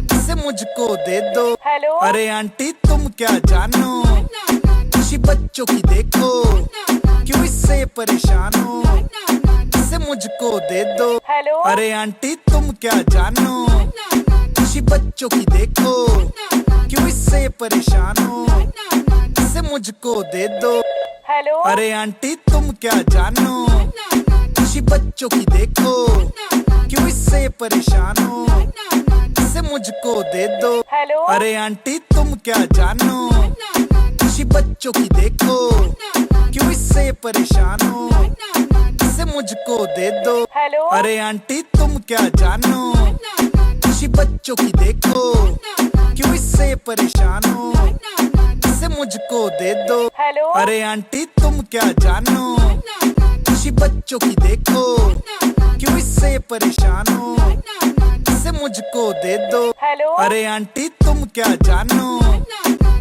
इसे मुझको दे दो। हेलो अरे आंटी तुम क्या जानो, खुशी बच्चों की देखो, क्यों इससे परेशान हो, इसे मुझको दे दो। हेलो अरे आंटी तुम क्या जानो, खुशी बच्चों की देखो, क्यों इससे परेशान हो, इसे मुझको दे दो। हेलो अरे आंटी तुम क्या जानो, खुशी बच्चों की देखो, क्यों इससे परेशान हो, इसे मुझको दे दो। हेलो अरे आंटी तुम क्या जानो, खुशी बच्चों की देखो, क्यों इससे परेशान हो, इसे मुझको दे दो। हेलो अरे आंटी तुम क्या जानो, खुशी बच्चों की देखो, क्यों इससे परेशान हो, इसे मुझको दे दो। हेलो अरे आंटी तुम क्या जानो, खुशी बच्चों की देखो, क्यों इससे परेशान हो, इसे मुझको दे दो। हेलो अरे आंटी तुम क्या जानो,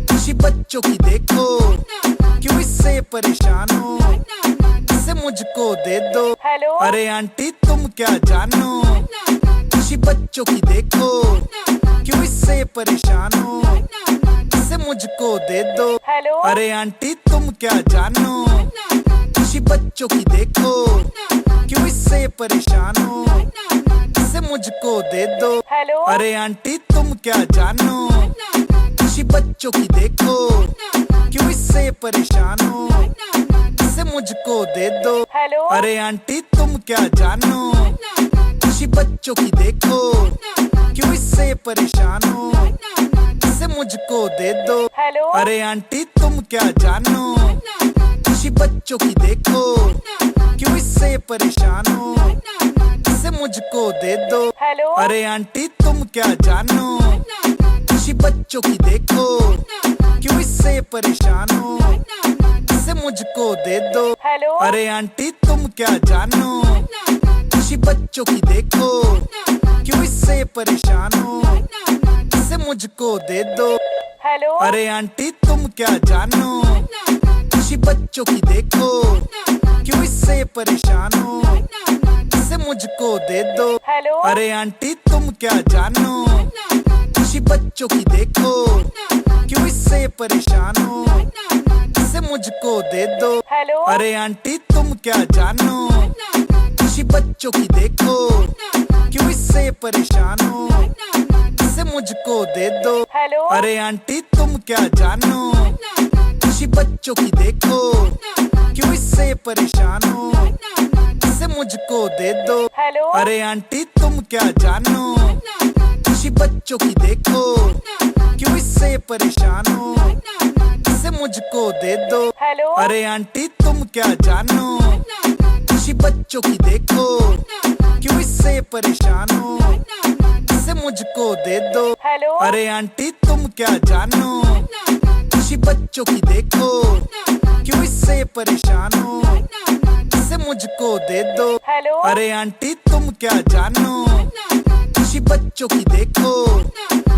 खुशी बच्चों की देखो, क्यों इससे परेशान हो, इसे मुझको दे दो। हेलो अरे आंटी तुम क्या जानो, खुशी बच्चों की देखो, क्यों इससे परेशान हो, इसे मुझको दे दो। हेलो अरे आंटी तुम क्या जानो, खुशी बच्चों की देखो, क्यों इससे परेशान हो, इसे मुझको दे दो। हेलो अरे आंटी तुम क्या जानो, खुशी बच्चों की देखो, क्यों इससे परेशान हो, इसे मुझको दे दो। हेलो अरे आंटी तुम क्या जानो, खुशी बच्चों की देखो, क्यों इससे परेशान हो, इसे मुझको दे दो। हेलो अरे आंटी तुम क्या जानो, खुशी बच्चों की देखो, क्यों इससे परेशान हो, इसे मुझको दे दो। हेलो अरे आंटी तुम क्या जानो, खुशी बच्चों की देखो, क्यों इससे परेशान हो, इसे मुझको दे दो। हेलो अरे आंटी तुम क्या जानो, खुशी बच्चों की देखो, क्यों इससे परेशान हो, इसे मुझको दे दो। हेलो अरे आंटी तुम क्या जानो, खुशी बच्चों की देखो, क्यों इससे परेशान हो, इसे मुझको दे दो। हेलो अरे आंटी तुम क्या जानो, खुशी बच्चों की देखो, क्यों इससे परेशान हो, इसे मुझको दे दो। हेलो अरे आंटी तुम क्या जानो, खुशी बच्चों की देखो, क्यों इससे परेशान हो, इसे मुझको दे दो। हेलो अरे आंटी तुम क्या जानो, खुशी बच्चों की देखो, क्यों इससे परेशान हो, इसे मुझको दे दो। हेलो अरे आंटी तुम क्या जानो, खुशी बच्चों की देखो, क्यों इससे परेशान हो, इसे मुझको दे दो। हेलो अरे आंटी तुम क्या जानो, खुशी बच्चों की देखो, क्यों इससे परेशान हो, इसे मुझको दे दो। हेलो अरे आंटी तुम क्या जानो, खुशी बच्चों की देखो, क्यों इससे परेशान हो, इसे मुझको दे दो। हेलो अरे आंटी तुम क्या जानो, खुशी बच्चों की देखो,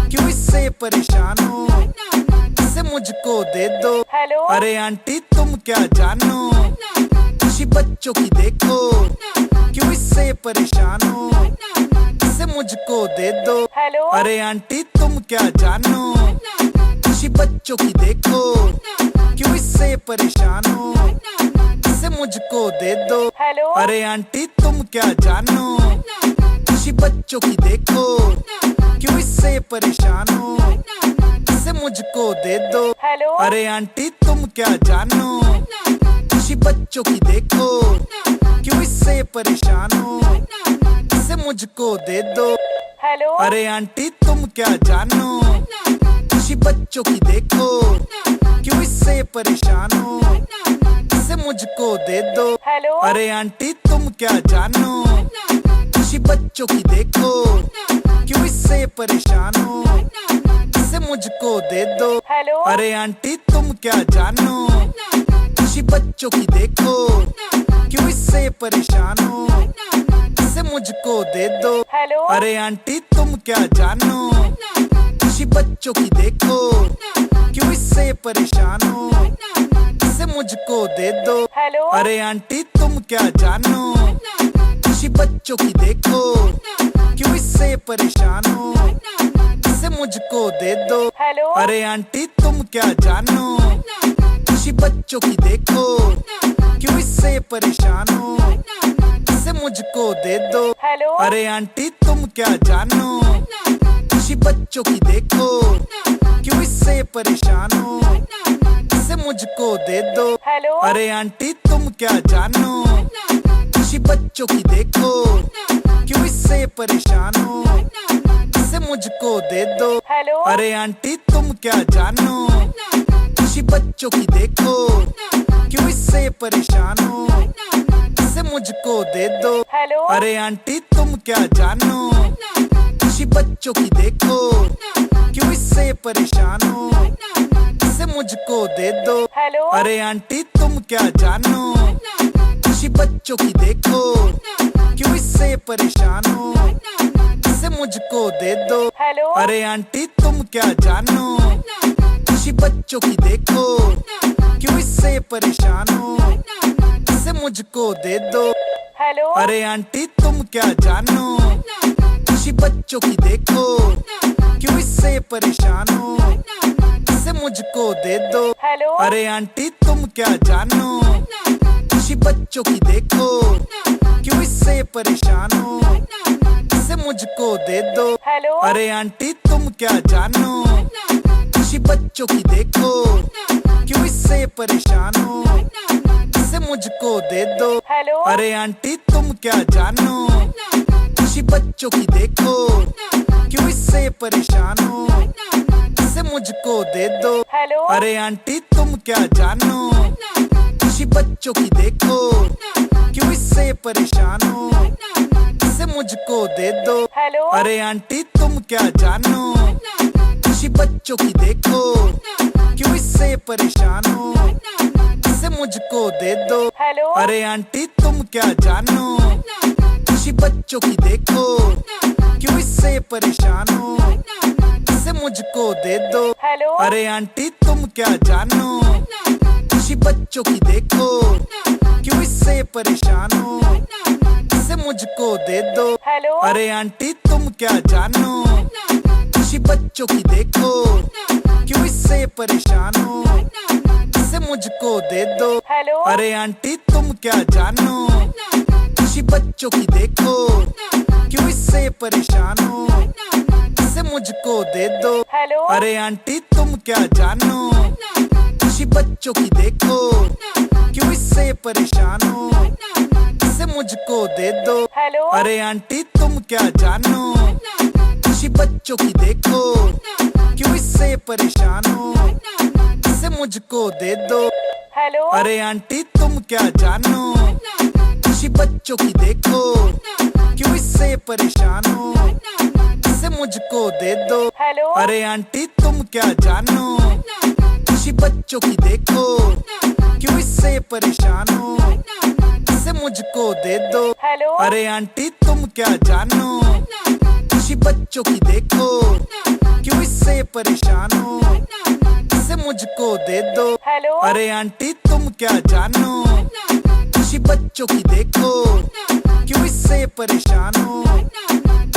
क्यों इससे परेशान हो, इसे मुझको दे दो। हेलो अरे आंटी तुम क्या जानो, खुशी बच्चों की देखो, क्यों इससे परेशान हो, इसे मुझको दे दो। हेलो अरे आंटी तुम क्या जानो, खुशी बच्चों की देखो, क्यों इससे परेशान हो, इसे मुझको दे दो। हेलो अरे आंटी तुम क्या जानो, खुशी बच्चों की देखो, क्यों इससे परेशान हो, इसे मुझको दे दो। हेलो अरे आंटी तुम क्या जानो, खुशी बच्चों की देखो, क्यों इससे परेशान हो, इसे मुझको दे दो। हेलो अरे आंटी तुम क्या जानो, खुशी बच्चों की देखो, क्यों इससे परेशान हो, इसे मुझको दे दो। हेलो अरे आंटी तुम क्या जानो, खुशी बच्चों की देखो, क्यों इससे परेशान हो, इसे मुझको दे दो। हेलो अरे आंटी तुम क्या जानो, खुशी बच्चों की देखो, क्यों इससे परेशान हो, इसे मुझको दे दो। हेलो अरे आंटी तुम क्या जानो, खुशी बच्चों की देखो, क्यों इससे परेशान हो, इसे मुझको दे दो। हेलो अरे आंटी तुम क्या जानो, खुशी बच्चों की देखो, क्यों इससे परेशान हो, इसे मुझको दे दो। हेलो अरे आंटी तुम क्या जानो, खुशी बच्चों की देखो, क्यों इससे परेशान हो, इसे मुझको दे दो। हेलो अरे आंटी तुम क्या जानो, खुशी बच्चों की देखो, क्यों इससे परेशान हो, इसे मुझको दे दो। हेलो अरे आंटी तुम क्या जानो, खुशी बच्चों की देखो, क्यों इससे परेशान हो, इसे मुझको दे दो। हेलो अरे आंटी तुम क्या जानो, खुशी बच्चों की देखो, क्यों इससे परेशान हो, इसे मुझको दे दो। हेलो अरे आंटी तुम क्या जानो, खुशी बच्चों की देखो, क्यों इससे परेशान हो, इसे मुझको दे दो। हेलो अरे आंटी तुम क्या जानो, खुशी बच्चों की देखो, क्यों इससे परेशान हो, इसे मुझको दे दो। हेलो अरे आंटी तुम क्या जानो, खुशी बच्चों की देखो, क्यों इससे परेशान हो, इसे मुझको दे दो। हेलो अरे आंटी तुम क्या जानो, खुशी बच्चों की देखो, क्यों इससे परेशान हो, इसे मुझको दे दो। हेलो अरे आंटी तुम क्या जानो, खुशी बच्चों की देखो, क्यों इससे परेशान हो, इसे मुझको दे दो। हेलो अरे आंटी तुम क्या जानो, खुशी बच्चों की देखो, क्यों इससे परेशान हो, इसे मुझको दे दो। हेलो अरे आंटी तुम क्या जानो, खुशी बच्चों की देखो, क्यों इससे परेशान हो, इसे मुझको दे दो। हेलो अरे आंटी तुम क्या जानो, खुशी बच्चों की देखो, क्यों इससे परेशान हो, इसे मुझको दे दो। हेलो अरे आंटी तुम क्या जानो, खुशी बच्चों की देखो, क्यों इससे परेशान हो, इसे मुझको दे दो। हेलो अरे आंटी तुम क्या जानो, खुशी बच्चों की देखो, क्यों इससे परेशान हो, इसे मुझको दे दो। हेलो अरे आंटी तुम क्या जानो, खुशी बच्चों की देखो, क्यों इससे परेशान हो, इसे मुझको दे दो। हेलो अरे आंटी तुम क्या जानो, खुशी बच्चों की देखो, क्यों इससे परेशान हो, इसे मुझको दे दो। हेलो अरे आंटी तुम क्या जानो, खुशी बच्चों की देखो, क्यों इससे परेशान हो, इसे मुझको दे दो। हेलो अरे आंटी तुम क्या जानो, खुशी बच्चों की देखो, क्यों इससे परेशान हो, इसे मुझको दे दो। हेलो अरे आंटी तुम क्या जानो, खुशी बच्चों की देखो, क्यों इससे परेशान हो, इसे मुझको दे दो। हेलो अरे आंटी तुम क्या जानो, खुशी बच्चों की देखो, क्यों इससे परेशान हो, इसे मुझको दे दो। हेलो अरे आंटी तुम क्या जानो, खुशी बच्चों की देखो, क्यों इससे परेशान हो, इसे मुझको दे दो। हेलो अरे आंटी तुम क्या जानो, खुशी बच्चों की देखो, क्यों इससे परेशान हो, इसे मुझको दे दो। हेलो अरे आंटी तुम क्या जानो, खुशी बच्चों की देखो, क्यों इससे परेशान हो,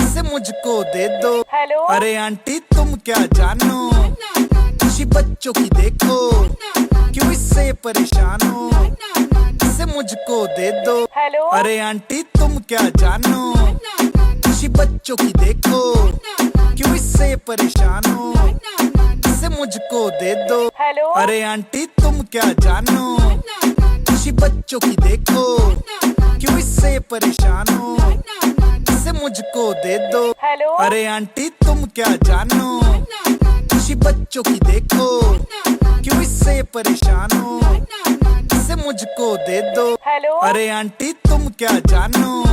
इसे मुझको दे दो। हेलो अरे आंटी तुम क्या जानो, खुशी बच्चों की देखो, क्यों इससे परेशान हो, इसे मुझको दे दो। हेलो अरे आंटी तुम क्या जानो, खुशी बच्चों की देखो, क्यों इससे परेशान हो, इसे मुझको दे दो। हेलो अरे आंटी तुम क्या जानो, खुशी बच्चों की देखो, क्यों इससे परेशान हो, इसे मुझको दे दो। हेलो अरे आंटी तुम क्या जानो, खुशी बच्चों की देखो, क्यों इससे परेशान हो, इसे मुझको दे दो। हेलो अरे आंटी तुम क्या जानो, खुशी बच्चों की देखो, क्यों इससे परेशान हो, इसे मुझको दे दो। हेलो अरे आंटी तुम क्या जानो,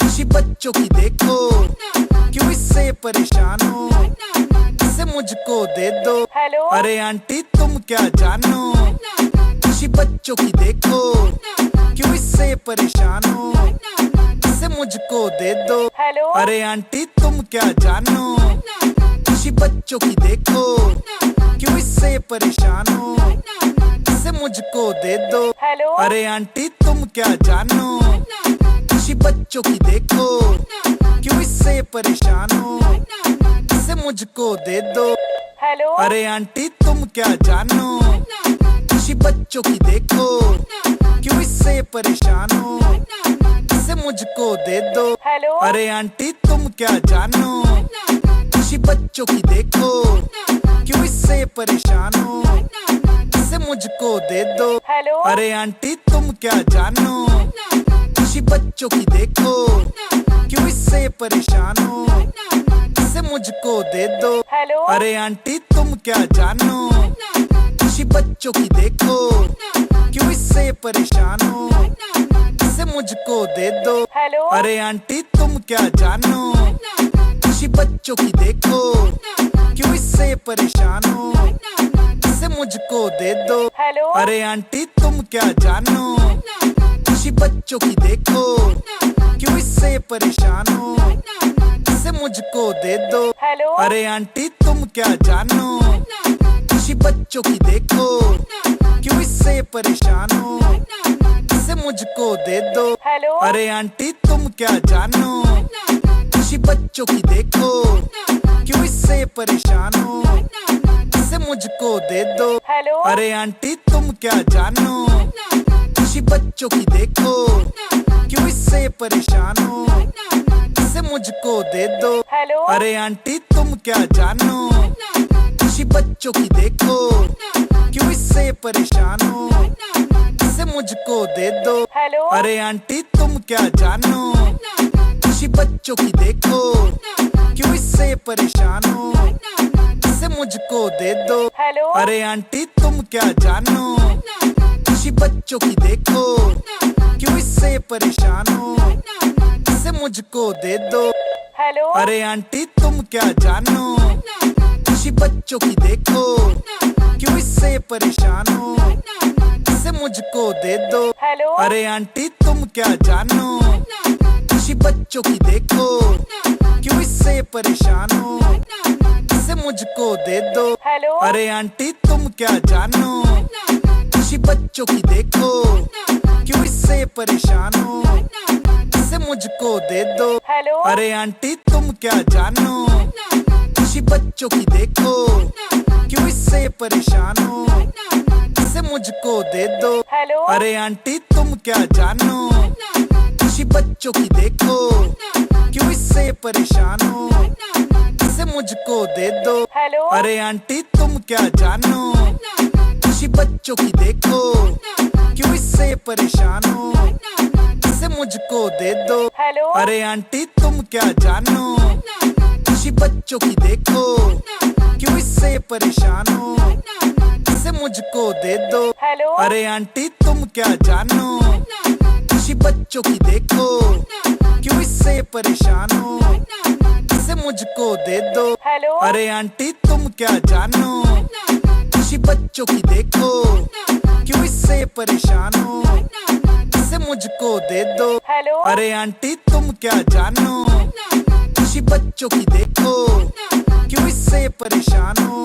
खुशी बच्चों की देखो, क्यों इससे परेशान हो, इसे मुझको दे दो। हेलो अरे आंटी तुम क्या जानो, खुशी बच्चों की देखो, क्यों इससे परेशान हो, इसे मुझको दे दो। हेलो अरे आंटी तुम क्या जानो, खुशी बच्चों की देखो, क्यों इससे परेशान हो, इसे मुझको दे दो। हेलो अरे आंटी तुम क्या जानो, खुशी बच्चों की देखो, क्यों इससे परेशान हो, इसे मुझको दे दो। हेलो अरे आंटी तुम क्या जानो, खुशी बच्चों की देखो, क्यों इससे परेशान हो, इसे मुझको दे दो। हेलो अरे आंटी तुम क्या जानो, खुशी बच्चों की देखो, क्यों इससे परेशान हो, इसे मुझको दे दो। हेलो अरे आंटी तुम क्या जानो, खुशी बच्चों की देखो, क्यों इससे परेशान हो, इसे मुझको दे दो। हेलो अरे आंटी तुम क्या जानो, खुशी बच्चों की देखो, क्यों इससे परेशान हो, इसे मुझको दे दो। हेलो अरे आंटी तुम क्या जानो, खुशी बच्चों की देखो, क्यों इससे परेशान हो, इसे मुझको दे दो। हेलो अरे आंटी तुम क्या जानो, खुशी बच्चों की देखो, क्यों इससे परेशान हो, इसे मुझको दे दो। हेलो अरे आंटी तुम क्या जानो, खुशी बच्चों की देखो, क्यों इससे परेशान हो, इसे मुझको दे दो। हेलो अरे आंटी तुम क्या जानो, खुशी बच्चों की देखो, क्यों इससे परेशान हो, इसे मुझको दे दो। हेलो अरे आंटी तुम क्या जानो, खुशी बच्चों की देखो, क्यों इससे परेशान हो, इसे मुझको दे दो। हेलो अरे आंटी तुम क्या जानो, खुशी बच्चों की देखो, क्यों इससे परेशान हो, इसे मुझको दे दो। हेलो अरे आंटी तुम क्या जानो, खुशी बच्चों की देखो, क्यों इससे परेशान हो, इसे मुझको दे दो। हेलो अरे आंटी तुम क्या जानो, खुशी बच्चों की देखो, क्यों इससे परेशान हो, इसे मुझको दे दो। हेलो अरे आंटी तुम क्या जानो, खुशी बच्चों की देखो, क्यों इससे परेशान हो, इसे मुझको दे दो। हेलो अरे आंटी तुम क्या जानो, खुशी बच्चों की देखो, क्यों इससे परेशान हो, इसे मुझको दे दो। हेलो अरे आंटी तुम क्या जानो, खुशी बच्चों की देखो, क्यों इससे परेशान हो, इसे मुझको दे दो। हेलो अरे आंटी तुम क्या जानो, खुशी बच्चों की देखो, क्यों इससे परेशान हो, इसे मुझको दे दो। हेलो अरे आंटी तुम क्या जानो, खुशी बच्चों की देखो, क्यों इससे परेशान हो, इसे मुझको दे दो। हेलो अरे आंटी तुम क्या जानो, खुशी बच्चों की देखो, क्यों इससे परेशान हो, इसे मुझको दे दो। हेलो अरे आंटी तुम क्या जानो, खुशी बच्चों की देखो, क्यों इससे परेशान हो, इसे मुझको दे दो। हेलो अरे आंटी तुम क्या जानो, खुशी बच्चों की देखो, क्यों इससे परेशान हो, इसे मुझको दे दो। हेलो अरे आंटी तुम क्या जानो, खुशी बच्चों की देखो, क्यों इससे परेशान हो,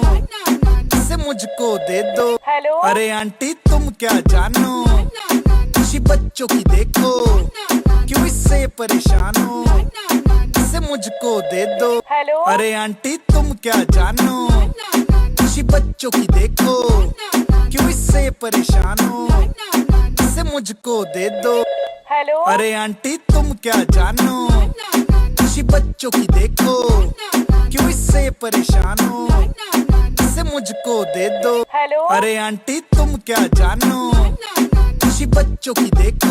इसे मुझको दे दो। हेलो अरे आंटी तुम क्या जानो, खुशी बच्चों की देखो, क्यों इससे परेशान हो, इसे मुझको दे दो। हेलो अरे आंटी तुम क्या जानो, खुशी बच्चों की देखो, क्यों इससे परेशान हो, इसे मुझको दे दो। हेलो अरे आंटी तुम क्या जानो, खुशी बच्चों की देखो, क्यों इससे परेशान हो, इसे मुझको दे दो। हेलो अरे आंटी तुम क्या जानो, खुशी बच्चों की देखो,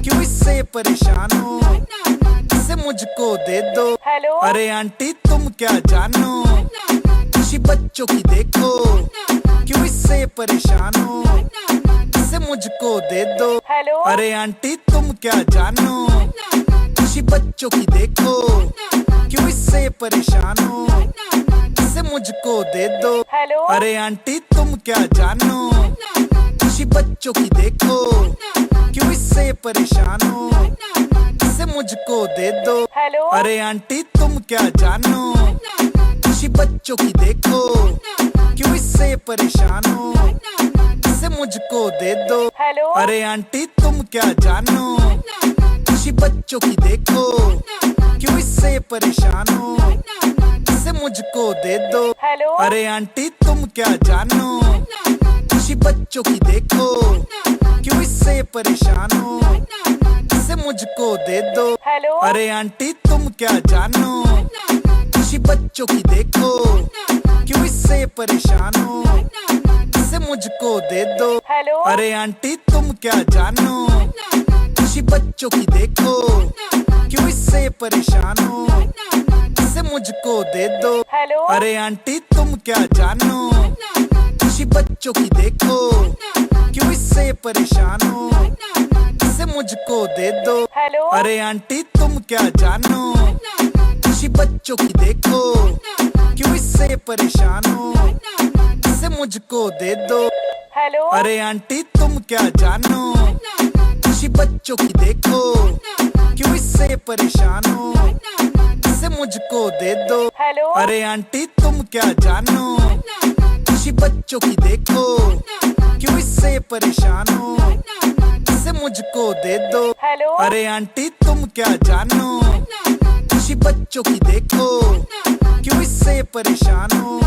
क्यों इससे परेशान हो, इसे मुझको दे दो। हेलो अरे आंटी तुम क्या जानो, खुशी बच्चों की देखो, क्यों इससे परेशान हो, इसे मुझको दे दो। हेलो अरे आंटी तुम क्या जानो, खुशी बच्चों की देखो, क्यों इससे परेशान हो, इसे मुझको दे दो। हेलो अरे आंटी तुम क्या जानो, खुशी बच्चों की देखो, क्यों इससे परेशान हो, इसे मुझको दे दो। हेलो अरे आंटी तुम क्या जानो, खुशी बच्चों की देखो, क्यों इससे परेशान हो, इसे मुझको दे दो। हेलो अरे आंटी तुम क्या जानो, खुशी बच्चों की देखो, क्यों इससे परेशान हो, इसे मुझको दे दो। हेलो अरे आंटी तुम क्या जानो, खुशी बच्चों की देखो, क्यों इससे परेशान हो, इसे मुझको दे दो। हेलो अरे आंटी तुम क्या जानो, खुशी बच्चों की देखो, क्यों इससे परेशान हो, इसे मुझको दे दो। हेलो अरे आंटी तुम क्या जानो, खुशी बच्चों की देखो, क्यों इससे परेशान हो, इसे मुझको दे दो। हेलो अरे आंटी तुम क्या जानो, खुशी बच्चों की देखो, क्यों इससे परेशान हो, इसे मुझको दे दो। हेलो अरे आंटी तुम क्या जानो, खुशी बच्चों की देखो, क्यों इससे परेशान हो, इसे मुझको दे दो। हेलो अरे आंटी तुम क्या जानो, खुशी बच्चों की देखो, क्यों इससे परेशान हो, इसे मुझको दे दो। हेलो अरे आंटी तुम क्या जानो, खुशी बच्चों की देखो, क्यों इससे परेशान हो, इसे मुझको दे दो। हेलो अरे आंटी तुम क्या जानो, खुशी बच्चों की देखो, क्यों इससे परेशान हो,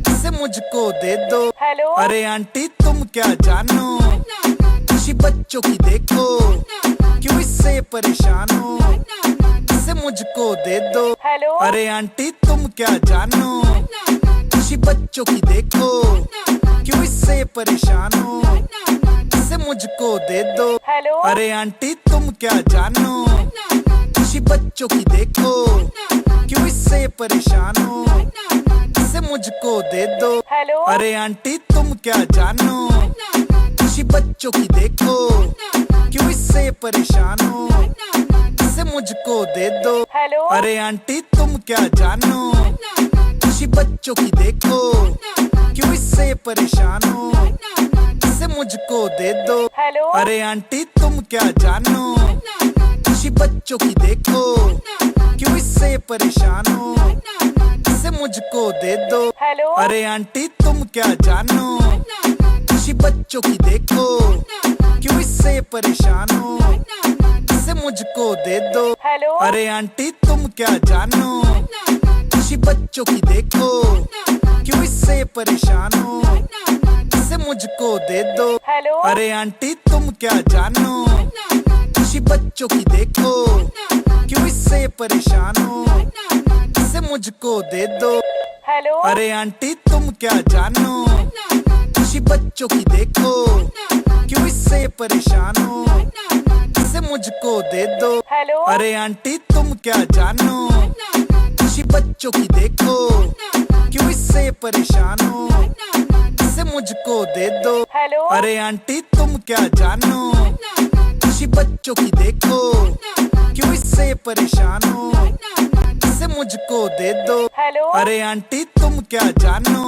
इसे मुझको दे दो। हेलो अरे आंटी तुम क्या जानो, खुशी बच्चों की देखो, क्यों इससे परेशान हो, इसे मुझको दे दो। हेलो अरे आंटी तुम क्या जानो, खुशी बच्चों की देखो, क्यों इससे परेशान हो, इसे मुझको दे दो। हेलो अरे आंटी तुम क्या जानो, खुशी बच्चों की देखो, क्यों इससे परेशान हो, इसे मुझको दे दो। हेलो अरे आंटी तुम क्या जानो, खुशी बच्चों की देखो, क्यों इससे परेशान हो, इसे मुझको दे दो। हेलो अरे आंटी तुम क्या जानो, खुशी बच्चों की देखो, क्यों इससे परेशान हो, इसे मुझको दे दो। हेलो अरे आंटी तुम क्या जानो, खुशी खुशी बच्चों की देखो, क्यों इससे परेशान हो, इसे मुझको दे दो। हेलो अरे आंटी तुम क्या जानो, खुशी बच्चों की देखो, क्यों इससे परेशान हो, इसे मुझको दे दो। हेलो अरे आंटी तुम क्या जानो, खुशी बच्चों की देखो, क्यों इससे परेशान हो, इसे मुझको दे दो। हेलो अरे आंटी तुम क्या जानो, खुशी बच्चों की देखो, क्यों इससे परेशान हो, इसे मुझको दे दो। हेलो अरे आंटी तुम क्या जानो, खुशी बच्चों की देखो, क्यों इससे परेशान हो, इसे मुझको दे दो। हेलो अरे आंटी तुम क्या जानो, खुशी बच्चों की देखो, क्यों इससे परेशान हो, इसे मुझको दे दो। हेलो अरे आंटी तुम क्या जानो, खुशी बच्चों की देखो, क्यों इससे परेशान हो, इसे मुझको दे दो। हेलो अरे आंटी तुम क्या जानो,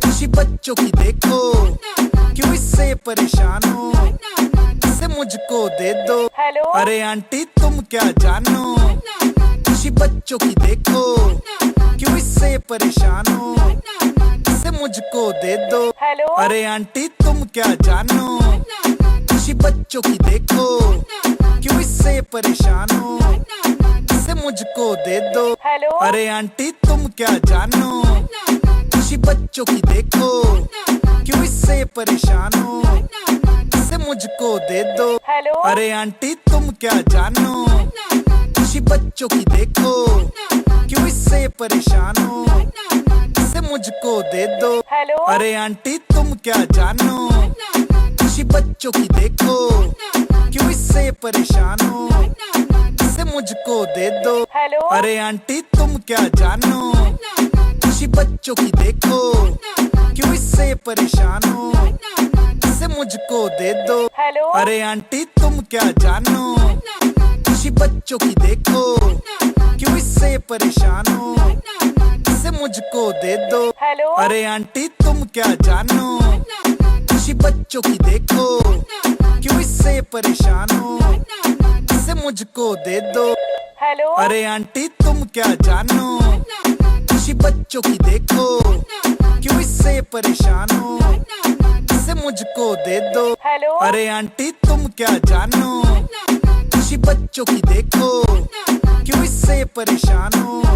खुशी बच्चों की देखो, क्यों इससे परेशान हो, इसे मुझको दे दो। हेलो अरे आंटी तुम क्या जानो, खुशी बच्चों की देखो, क्यों इससे परेशान हो, इसे मुझको दे दो। हेलो अरे आंटी तुम क्या जानो, खुशी बच्चों की देखो, क्यों इससे परेशान हो, इसे मुझको दे दो। हेलो अरे आंटी तुम क्या जानो, खुशी बच्चों की देखो, क्यों इससे परेशान हो, इसे मुझको दे दो। हेलो अरे आंटी तुम क्या जानो, खुशी बच्चों की देखो, क्यों इससे परेशान हो, इसे मुझको दे दो। हेलो अरे आंटी तुम क्या जानो, खुशी बच्चों की देखो, क्यों इससे परेशान हो, इसे मुझको दे दो। हेलो अरे आंटी तुम क्या जानो, खुशी बच्चों की देखो, क्यों इससे परेशान हो, इसे मुझको दे दो। हेलो अरे आंटी तुम क्या जानो, खुशी बच्चों की देखो, क्यों इससे परेशान हो, इसे मुझको दे दो। हेलो अरे आंटी तुम क्या जानो, खुशी बच्चों की देखो, क्यों इससे परेशान हो, इसे मुझको दे दो। हेलो अरे आंटी तुम क्या जानो, खुशी बच्चों की देखो, क्यों इससे परेशान हो, इसे मुझको दे दो। हेलो अरे आंटी तुम क्या जानो, खुशी बच्चों की देखो, क्यों इससे परेशान हो,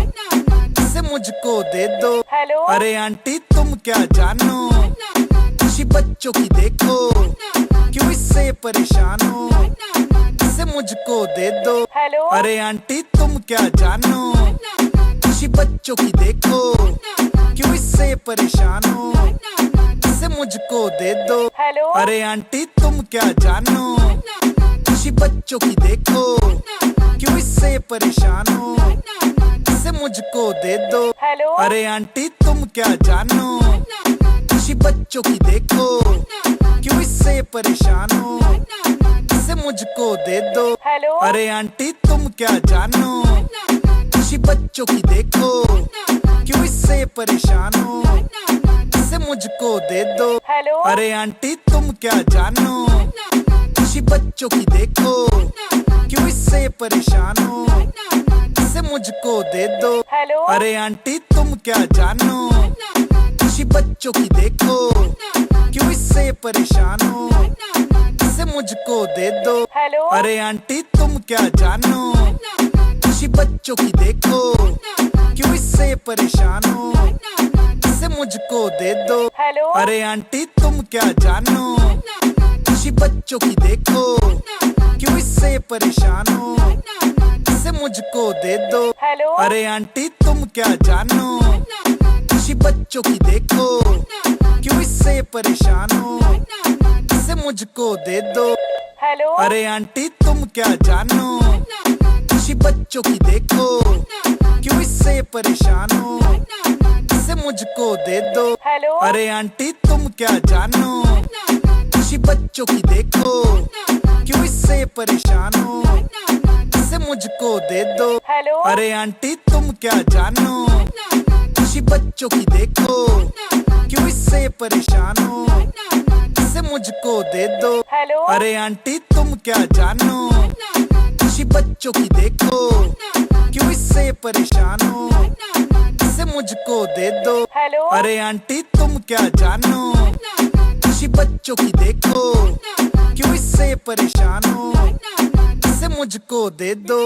इसे मुझको दे दो। हेलो अरे आंटी तुम क्या जानो, खुशी बच्चों की देखो, क्यों इससे परेशान हो, इसे मुझको दे दो। हेलो अरे आंटी तुम क्या जानो, खुशी बच्चों की देखो, क्यों इससे परेशान हो, इसे मुझको दे दो। हेलो अरे आंटी तुम क्या जानो, खुशी बच्चों की देखो, क्यों इससे परेशान हो, इसे मुझको दे दो। हेलो अरे आंटी तुम क्या जानो, खुशी बच्चों की देखो, क्यों इससे परेशान हो, इसे मुझको दे दो। हेलो अरे आंटी तुम क्या जानो, खुशी बच्चों की देखो, क्यों इससे परेशान हो, इसे मुझको दे दो। हेलो अरे आंटी तुम क्या जानो, खुशी बच्चों की देखो, क्यों इससे परेशान हो, इसे मुझको दे दो। हेलो अरे आंटी तुम क्या जानो, खुशी बच्चों की देखो, क्यों इससे परेशान हो, इसे मुझको दे दो। हेलो अरे आंटी तुम क्या जानो, खुशी बच्चों की देखो, क्यों इससे परेशान हो, इसे मुझको दे दो। हेलो अरे आंटी तुम क्या जानो, खुशी बच्चों की देखो, क्यों इससे परेशान हो, इसे मुझको दे दो। हेलो अरे आंटी तुम क्या जानो, खुशी बच्चों की देखो, क्यों इससे परेशान हो, इसे मुझको दे दो। हेलो अरे आंटी तुम क्या जानो, खुशी बच्चों की देखो, क्यों इससे परेशान हो, इसे मुझको दे दो। हेलो अरे आंटी तुम क्या जानो, खुशी बच्चों की देखो, क्यों इससे परेशान हो, इसे मुझको दे दो। हेलो अरे आंटी तुम क्या जानो, खुशी बच्चों की देखो, क्यों इससे परेशान हो, इसे मुझको दे दो। हेलो अरे आंटी तुम क्या जानो, खुशी बच्चों की देखो, क्यों इससे परेशान हो, इसे मुझको दे दो। हेलो अरे आंटी तुम क्या जानो, खुशी बच्चों की देखो, क्यों इससे परेशान हो, इसे मुझको दे दो।